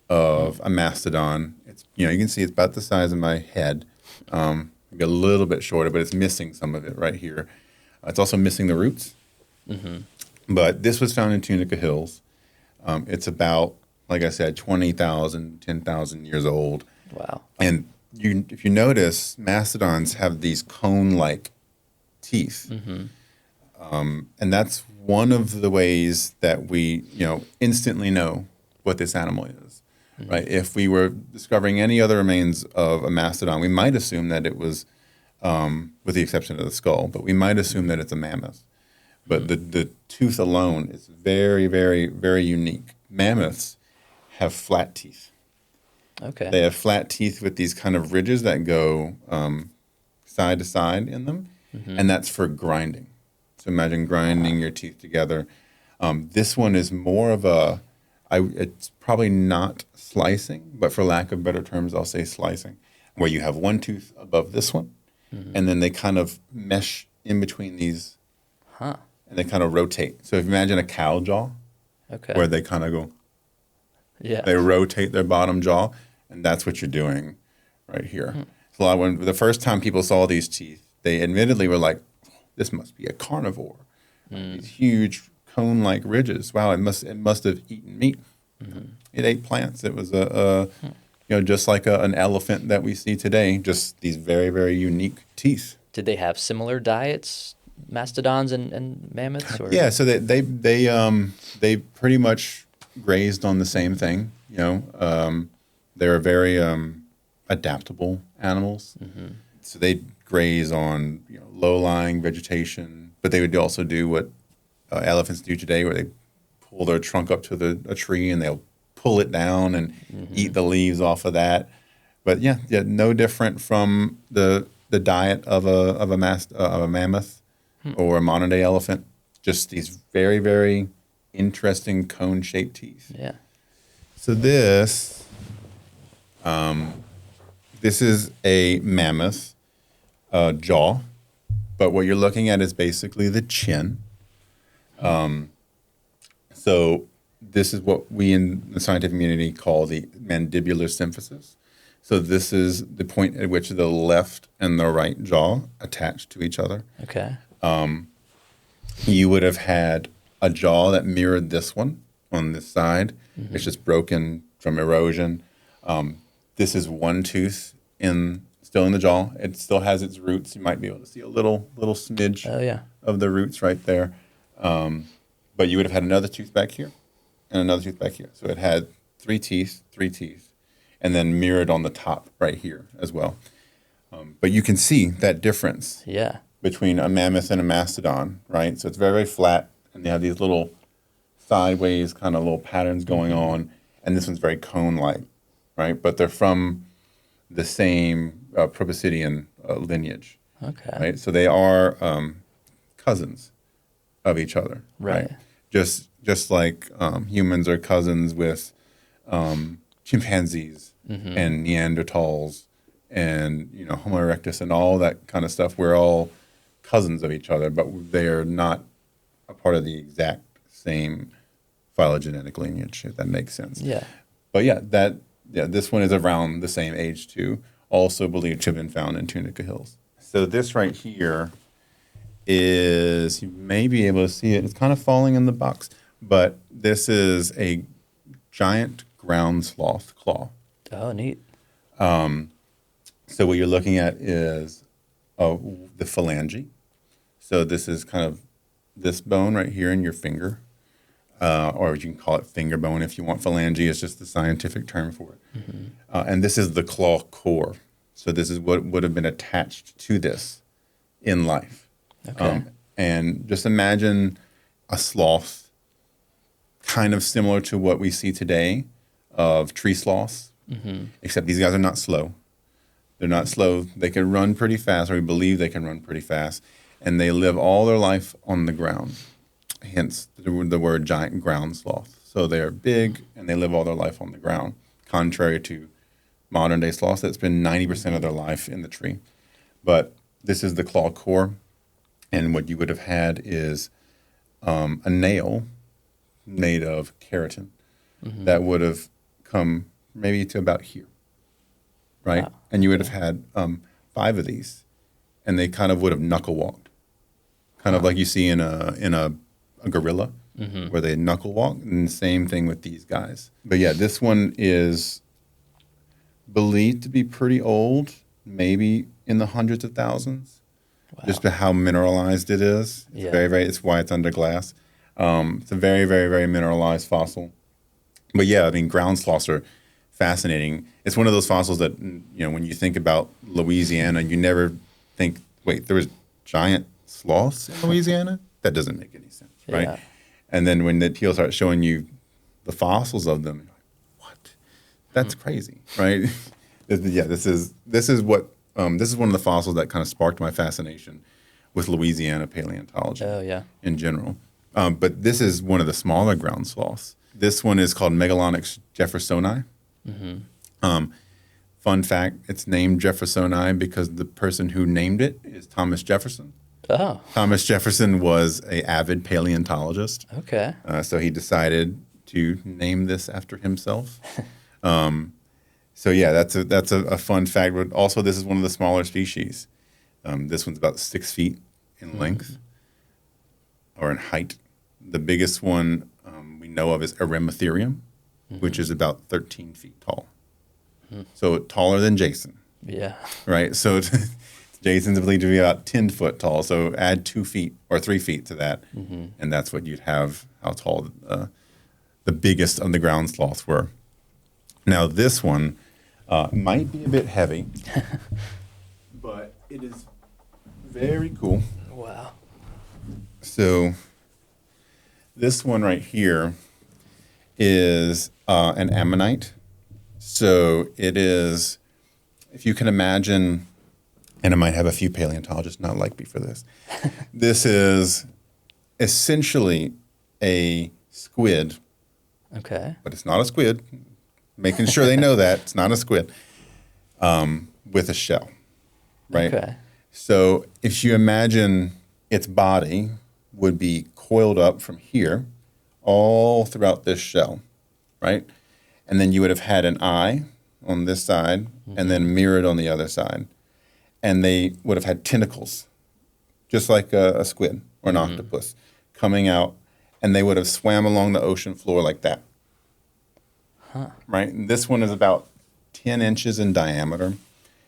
of a mastodon. It's you can see it's about the size of my head. Maybe a little bit shorter, but it's missing some of it right here. It's also missing the roots. But this was found in Tunica Hills. It's about, like I said, 20,000, 10,000 years old.
Wow.
And if you notice, mastodons have these cone-like teeth. And that's one of the ways that we, instantly know what this animal is, right? If we were discovering any other remains of a mastodon, we might assume that it was, with the exception of the skull, but we might assume that it's a mammoth. But the tooth alone is very, very, very unique. Mammoths have flat teeth.
Okay.
They have flat teeth with these kind of ridges that go side to side in them, and that's for grinding. So imagine grinding your teeth together. This one is more of It's probably not slicing, but for lack of better terms, I'll say slicing, where you have one tooth above this one, and then they kind of mesh in between these,
Huh.
and they kind of rotate. So if you imagine a cow jaw,
Okay.
where they kind of go,
Yeah.
they rotate their bottom jaw, and that's what you're doing right here. So when the first time people saw these teeth, they admittedly were like, "This must be a carnivore." These huge cone-like ridges. Wow, it must have eaten meat. It ate plants. It was just like an elephant that we see today. Just these very, very unique teeth.
Did they have similar diets, mastodons and mammoths? Or?
Yeah, so they pretty much grazed on the same thing. They're very adaptable animals. So they graze on low-lying vegetation, but they would also do what elephants do today, where they pull their trunk up to a tree and they'll pull it down and eat the leaves off of that. But yeah, no different from the diet of a mammoth or a modern day elephant. Just these very, very interesting cone-shaped teeth.
Yeah.
So this is a mammoth jaw, but what you're looking at is basically the chin. So this is what we in the scientific community call the mandibular symphysis. So this is the point at which the left and the right jaw attach to each other.
Okay.
You would have had a jaw that mirrored this one on this side. It's just broken from erosion. This is one tooth still in the jaw. It still has its roots. You might be able to see a little smidge
Oh, yeah.
of the roots right there. But you would have had another tooth back here and another tooth back here. So it had three teeth, and then mirrored on the top right here as well. But you can see that difference
Yeah.
between a mammoth and a mastodon, right? So it's very, very flat, and they have these little sideways kind of little patterns going on, and this one's very cone-like, right? But they're from the same proboscidean lineage,
Okay.
right? So they are cousins of each other,
Right.
Just like humans are cousins with chimpanzees and Neanderthals and Homo erectus and all that kind of stuff. We're all cousins of each other, but they are not a part of the exact same phylogenetic lineage, if that makes sense.
Yeah.
But this one is around the same age too. Also believed to have been found in Tunica Hills. So this right here is, you may be able to see it. It's kind of falling in the box, but this is a giant ground sloth claw.
Oh, neat.
So what you're looking at is the phalange. So this is kind of this bone right here in your finger, or you can call it finger bone if you want. Phalange is just the scientific term for it. And this is the claw core. So this is what would have been attached to this in life.
Okay.
And just imagine a sloth, kind of similar to what we see today of tree sloths, except these guys are not slow. They're not slow. They can run pretty fast, or we believe they can run pretty fast, and they live all their life on the ground, hence the word giant ground sloth. So they're big, and they live all their life on the ground, contrary to modern-day sloths that spend 90% of their life in the tree. But this is the claw core, and what you would have had is a nail made of keratin that would have come maybe to about here, right?
Wow.
And you would have had 5 of these, and they kind of would have knuckle walked, kind of like you see in a gorilla, where they knuckle walk, and the same thing with these guys. But yeah, this one is believed to be pretty old, maybe in the hundreds of thousands, just by how mineralized it is. It's
Yeah.
very, very. It's why it's under glass. It's a very, very, very mineralized fossil. But yeah, I mean, ground sloths are fascinating. It's one of those fossils that, when you think about Louisiana, you never think, wait, there was giant sloths in Louisiana? That doesn't make any sense, right?
Yeah.
And then when the people start showing you the fossils of them, you're like, what? That's crazy, right? This is one of the fossils that kind of sparked my fascination with Louisiana paleontology
Oh, yeah.
in general. But this is one of the smaller ground sloths. This one is called Megalonyx jeffersoni. Fun fact, it's named Jeffersoni because the person who named it is Thomas Jefferson.
Oh,
Thomas Jefferson was an avid paleontologist.
okay.
So he decided to name this after himself. So yeah, that's a fun fact. But also, this is one of the smaller species. This one's about 6 feet in length or in height. The biggest one we know of is Erematherium, which is about 13 feet tall. So taller than Jason,
Yeah.
right? So Jason's believed to be about 10 foot tall. So add 2 feet or 3 feet to that, and that's what you'd have how tall the biggest of the ground sloths were. Now this one might be a bit heavy, but it is very cool.
Wow.
So this one right here is an ammonite. So it is, if you can imagine, and I might have a few paleontologists not like me for this. This is essentially a squid,
Okay.
but it's not a squid. Making sure they know that it's not a squid, with a shell, right?
Okay.
So if you imagine its body would be coiled up from here all throughout this shell, right? And then you would have had an eye on this side and then mirrored on the other side. And they would have had tentacles, just like a squid or an octopus, coming out. And they would have swam along the ocean floor like that. Right? And this one is about 10 inches in diameter.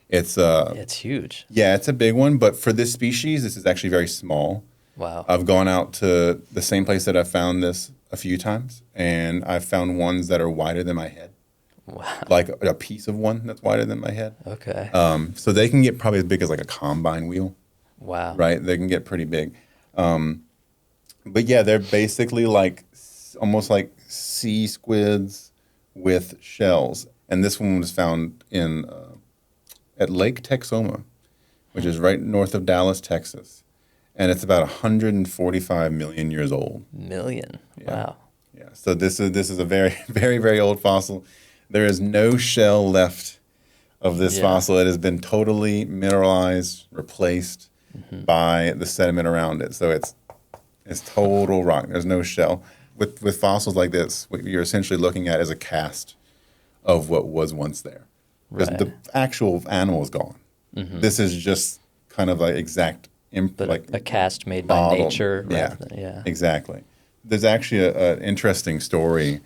It's
It's huge.
yeah, it's a big one, but for this species, this is actually very small.
Wow.
I've gone out to the same place that I found this a few times, and I've found ones that are wider than my head,
Wow.
like a piece of one that's wider than my head.
Okay.
So they can get probably as big as like a combine wheel,
Wow.
right? They can get pretty big. But yeah, they're basically like almost like sea squids with shells. And this one was found in at Lake Texoma, which is right north of Dallas, Texas. And it's about 145 million years old.
Million. Wow.
Yeah. So this is a very, very, very old fossil. There is no shell left of this
Yeah.
fossil. It has been totally mineralized, replaced by the sediment around it. So it's total rock. There's no shell. With fossils like this, what you're essentially looking at is a cast of what was once there. Because
Right.
the actual animal is gone. This is just kind of like exact,
But
like
a cast made by
modeled.
nature.
Yeah,
rather than- yeah.
exactly. There's actually an interesting story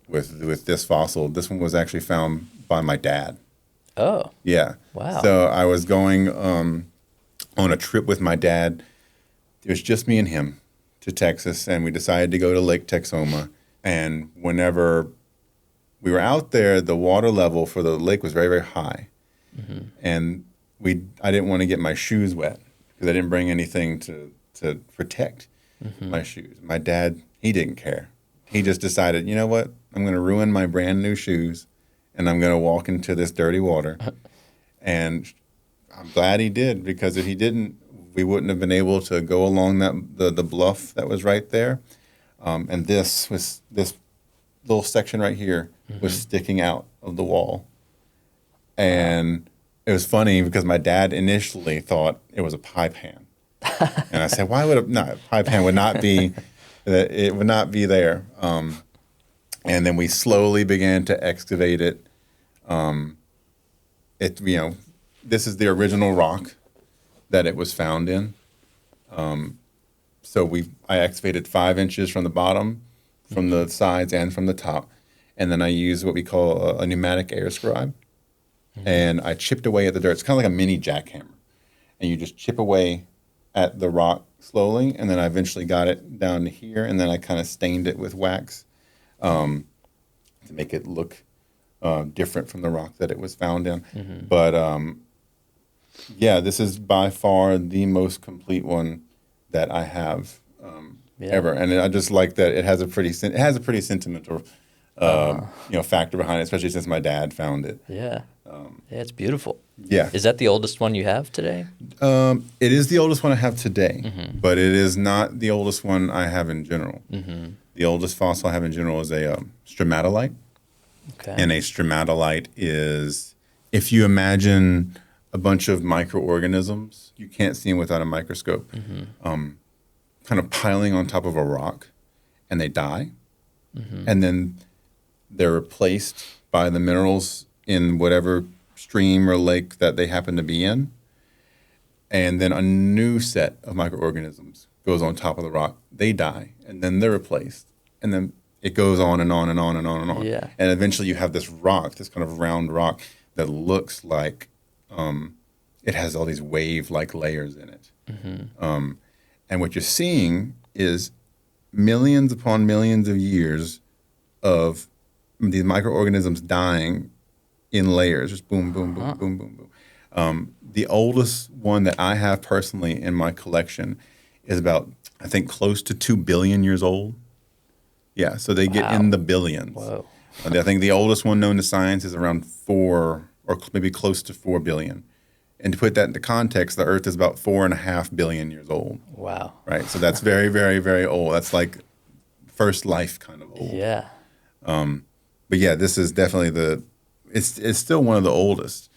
with this fossil. This one was actually found by my dad.
Oh.
Yeah.
Wow.
So I was going on a trip with my dad. It was just me and him to Texas, and we decided to go to Lake Texoma. And whenever we were out there, the water level for the lake was very, very high. And I didn't want to get my shoes wet because I didn't bring anything to protect my shoes. My dad, he didn't care. He just decided, you know what? I'm going to ruin my brand new shoes, and I'm going to walk into this dirty water. And I'm glad he did, because if he didn't, we wouldn't have been able to go along the bluff that was right there. And this little section right here was sticking out of the wall. And it was funny because my dad initially thought it was a pie pan. And I said, why would a pie pan would not be, it would not be there. And then we slowly began to excavate it. This is the original rock that it was found in. So I excavated 5 inches from the bottom, from the sides, and from the top. And then I used what we call a pneumatic air scribe. And I chipped away at the dirt. It's kind of like a mini jackhammer. And you just chip away at the rock slowly, and then I eventually got it down to here, and then I kind of stained it with wax to make it look different from the rock that it was found in. But yeah, this is by far the most complete one that I have ever, and I just like that it has a pretty sentimental factor behind it, especially since my dad found it.
Yeah. Yeah, it's beautiful.
Yeah.
Is that the oldest one you have today?
It is the oldest one I have today, but it is not the oldest one I have in general. The oldest fossil I have in general is a stromatolite.
Okay.
And a stromatolite is, if you imagine a bunch of microorganisms, you can't see them without a microscope, kind of piling on top of a rock, and they die. And then they're replaced by the minerals in whatever stream or lake that they happen to be in. And then a new set of microorganisms goes on top of the rock. They die, and then they're replaced. And then it goes on and on and on and on and on.
Yeah.
And eventually you have this rock, this kind of round rock that looks like it has all these wave-like layers in it. And what you're seeing is millions upon millions of years of these microorganisms dying in layers, just boom, boom, boom, boom, boom, boom. The oldest one that I have personally in my collection is about, I think, close to 2 billion years old. Yeah, so they get in the billions.
Whoa.
I think the oldest one known to science is around 4 or maybe close to 4 billion. And to put that into context, the Earth is about 4.5 billion years old.
Wow.
Right, so that's very, very, very old. That's like first life kind of old.
Yeah.
But yeah, this is definitely it's still one of the oldest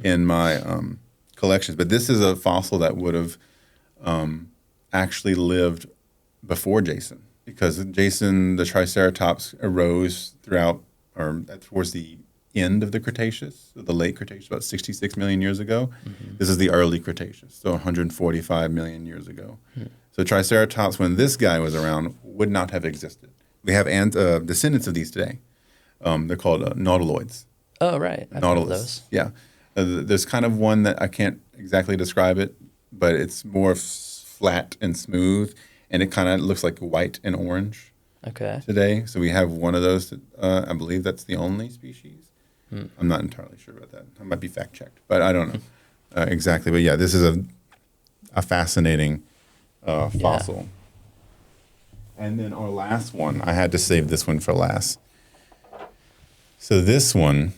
in my collections. But this is a fossil that would have actually lived before Jason, because Jason, the Triceratops, arose towards the end of the Cretaceous, the late Cretaceous, about 66 million years ago. This is the early Cretaceous, so 145 million years ago. So Triceratops, when this guy was around, would not have existed. We have descendants of these today. They're called nautiloids.
Oh, right. I've heard of those.
Yeah. There's kind of one that I can't exactly describe it, but it's more flat and smooth, and it kind of looks like white and orange
Okay.
today. So we have one of those. I believe that's the only species. I'm not entirely sure about that. I might be fact-checked, but I don't know exactly. But yeah, this is a fascinating fossil. And then our last one, I had to save this one for last. So this one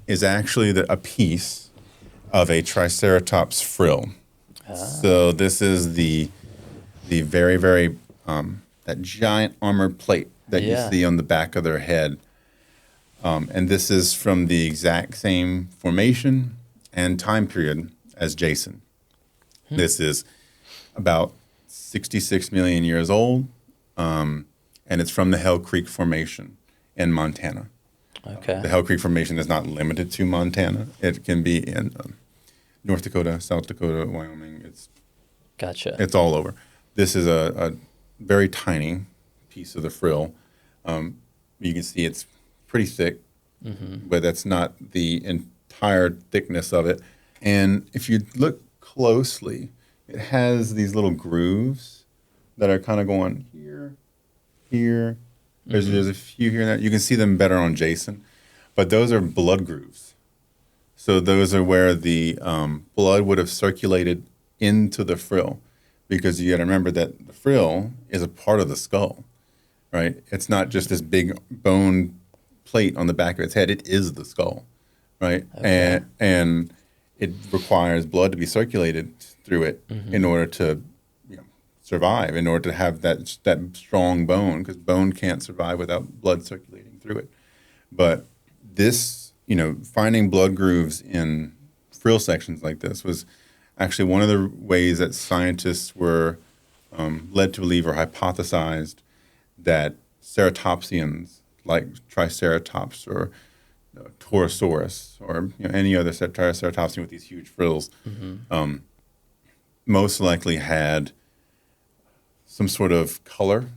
is actually a piece of a Triceratops frill. So this is the very, very, that giant armor plate that you see on the back of their head. And this is from the exact same formation and time period as Jason. This is about 66 million years old, and it's from the Hell Creek Formation in Montana.
Okay.
The Hell Creek Formation is not limited to Montana. It can be in North Dakota, South Dakota, Wyoming.
Gotcha.
It's all over. This is a very tiny piece of the frill. You can see it's pretty thick, but that's not the entire thickness of it. And if you look closely, it has these little grooves that are kind of going here. There's a few here and there. You can see them better on Jason, but those are blood grooves. So those are where the blood would have circulated into the frill, because you got to remember that the frill is a part of the skull, right? It's not just this big bone plate on the back of its head. It is the skull, right?
Okay.
And it requires blood to be circulated through it in order to survive, in order to have that strong bone, because bone can't survive without blood circulating through it. But this, finding blood grooves in frill sections like this was actually one of the ways that scientists were led to believe or hypothesized that ceratopsians like Triceratops or Torosaurus or any other Triceratopsian with these huge frills most likely had some sort of color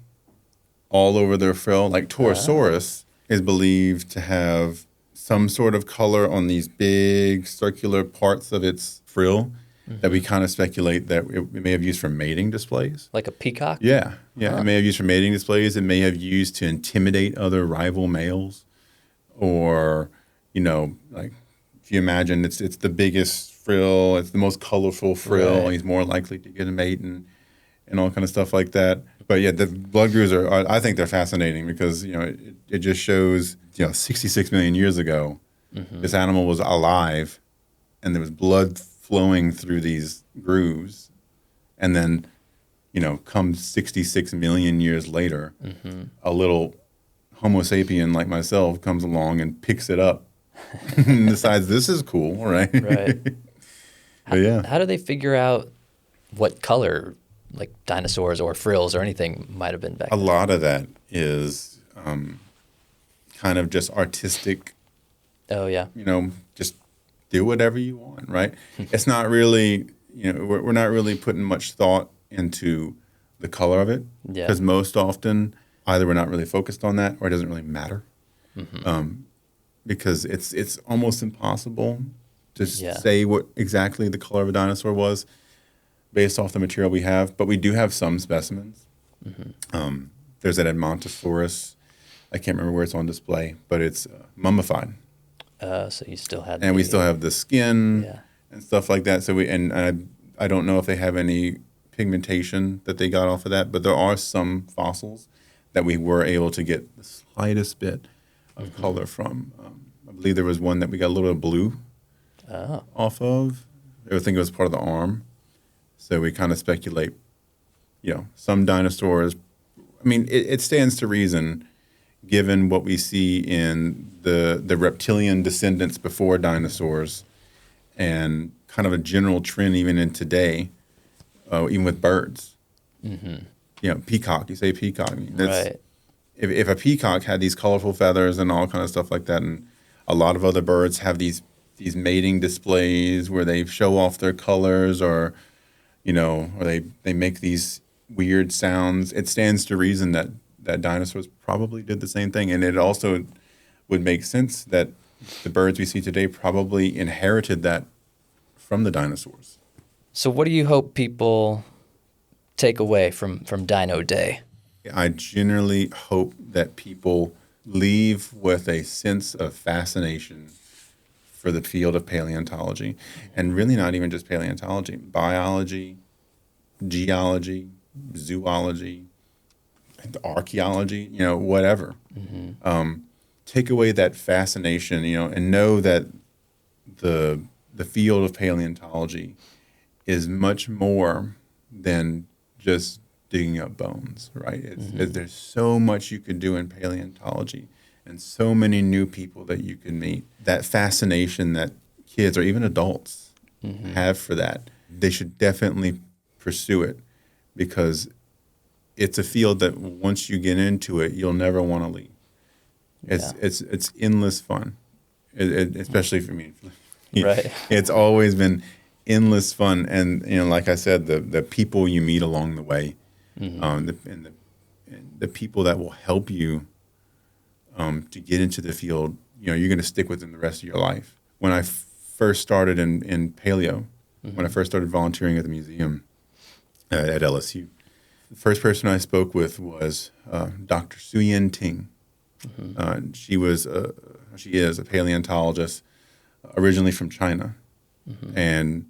all over their frill. Like Torosaurus is believed to have some sort of color on these big circular parts of its frill that we kind of speculate that it may have used for mating displays.
Like a peacock?
Yeah. It may have used for mating displays. It may have used to intimidate other rival males. Or, like if you imagine it's the biggest frill, it's the most colorful frill, he's more likely to get a mate and all kind of stuff like that. But yeah, the blood grooves I think they're fascinating because, it just shows, 66 million years ago, this animal was alive and there was blood flowing through these grooves. And then come 66 million years later, a little Homo sapien like myself comes along and picks it up and decides this is cool, right?
Right.
But yeah.
How do they figure out what color, like dinosaurs or frills or anything, might have been back
A
then?
lot of that is kind of just artistic,
Oh, yeah.
just do whatever you want, right? It's not really, we're not really putting much thought into the color of it
Yeah.
because most often either we're not really focused on that or it doesn't really matter because it's almost impossible to
Yeah.
say what exactly the color of a dinosaur was based off the material we have, but we do have some specimens. There's an Edmontosaurus. I can't remember where it's on display, but it's mummified.
So you still had
And we
the-
still have the skin
Yeah.
and stuff like that. So I don't know if they have any pigmentation that they got off of that, but there are some fossils that we were able to get the slightest bit of color from. I believe there was one that we got a little bit of blue off of. I think it was part of the arm. So we kind of speculate, some dinosaurs. I mean, it stands to reason, given what we see in the reptilian descendants before dinosaurs and kind of a general trend even in today, even with birds. Peacock, you say peacock. I mean,
Right.
If a peacock had these colorful feathers and all kind of stuff like that, and a lot of other birds have these mating displays where they show off their colors or they make these weird sounds, it stands to reason that dinosaurs probably did the same thing. And it also would make sense that the birds we see today probably inherited that from the dinosaurs.
So what do you hope people take away from Dino Day?
I generally hope that people leave with a sense of fascination for the field of paleontology, and really not even just paleontology, biology, geology, zoology, archaeology, whatever. Take away that fascination, and know that the field of paleontology is much more than just digging up bones, right? There's so much you could do in paleontology and so many new people that you can meet. That fascination that kids or even adults have for that, they should definitely pursue it because it's a field that once you get into it, you'll never want to leave. It's endless fun, especially for me.
Right.
It's always been endless fun, and like I said, the people you meet along the way, and the people that will help you to get into the field. You're going to stick with them the rest of your life. When I first started in paleo, when I first started volunteering at the museum at LSU, the first person I spoke with was Dr. Suyin Ting. She is a paleontologist, originally from China, and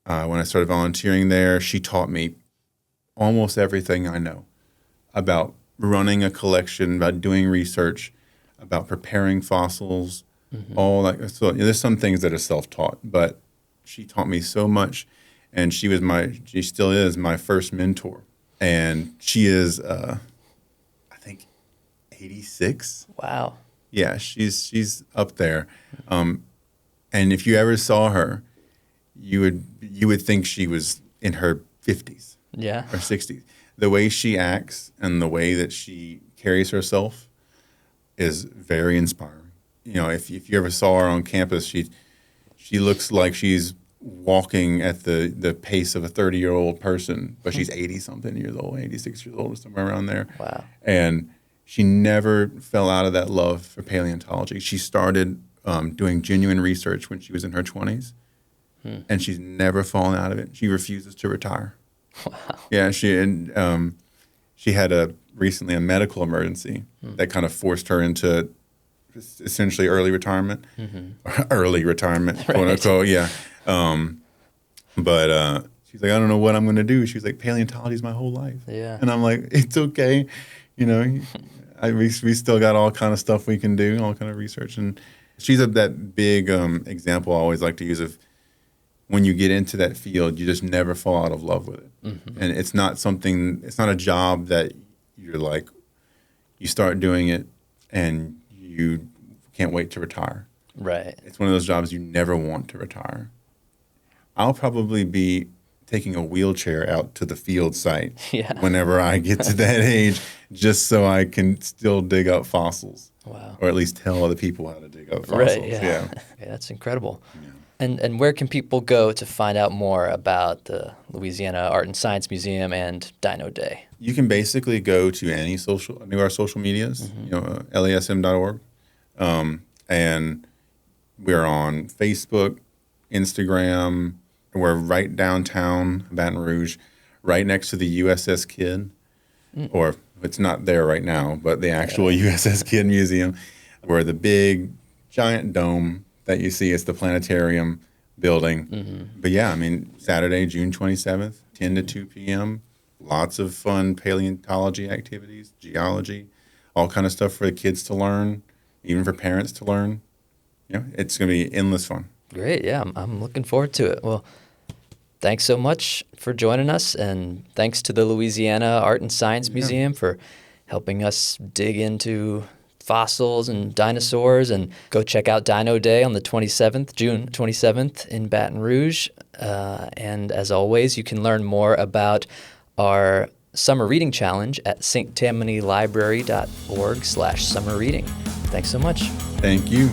when I started volunteering there, she taught me almost everything I know about running a collection, about doing research, about preparing fossils, all that. So there's some things that are self-taught, but she taught me so much, and she still is my first mentor, and she is, I think, 86.
Wow.
Yeah, she's up there, and if you ever saw her, you would think she was in her 50s
Yeah.
or 60s. The way she acts and the way that she carries herself is very inspiring. If you ever saw her on campus, she looks like she's walking at the pace of a 30-year-old person, but she's 80-something years old, 86 years old, or somewhere around there.
Wow.
And she never fell out of that love for paleontology. She started doing genuine research when she was in her 20s, and she's never fallen out of it. She refuses to retire.
Wow.
Yeah, she had recently a medical emergency that kind of forced her into essentially early retirement, early retirement, quote unquote. Yeah, but she's like, I don't know what I'm going to do. She was like, paleontology is my whole life.
Yeah.
And I'm like, it's okay, we still got all kind of stuff we can do, all kind of research, and she's that big example I always like to use of when you get into that field, you just never fall out of love with it. And it's not a job that you're like, you start doing it and you can't wait to retire.
Right.
It's one of those jobs you never want to retire. I'll probably be taking a wheelchair out to the field site whenever I get to that age, just so I can still dig up fossils.
Wow.
Or at least tell other people how to dig up fossils.
Right, yeah. That's incredible. Yeah. And where can people go to find out more about the Louisiana Art and Science Museum and Dino Day?
You can basically go to any of our social medias, lasm.org. And we're on Facebook, Instagram. We're right downtown Baton Rouge, right next to the USS Kidd, or it's not there right now, but the actual USS Kidd Museum, where the big giant dome that you see is the planetarium building. But yeah, I mean, Saturday, June 27th, 10 to 2 p.m., lots of fun paleontology activities, geology, all kind of stuff for the kids to learn, even for parents to learn. It's going to be endless fun.
Great. Yeah, I'm looking forward to it. Well, thanks so much for joining us, and thanks to the Louisiana Art and Science Museum for helping us dig into fossils and dinosaurs. And go check out Dino Day on the 27th, June 27th in Baton Rouge. And as always, you can learn more about our summer reading challenge at sttammanylibrary.org/summerreading. Thanks so much.
Thank you.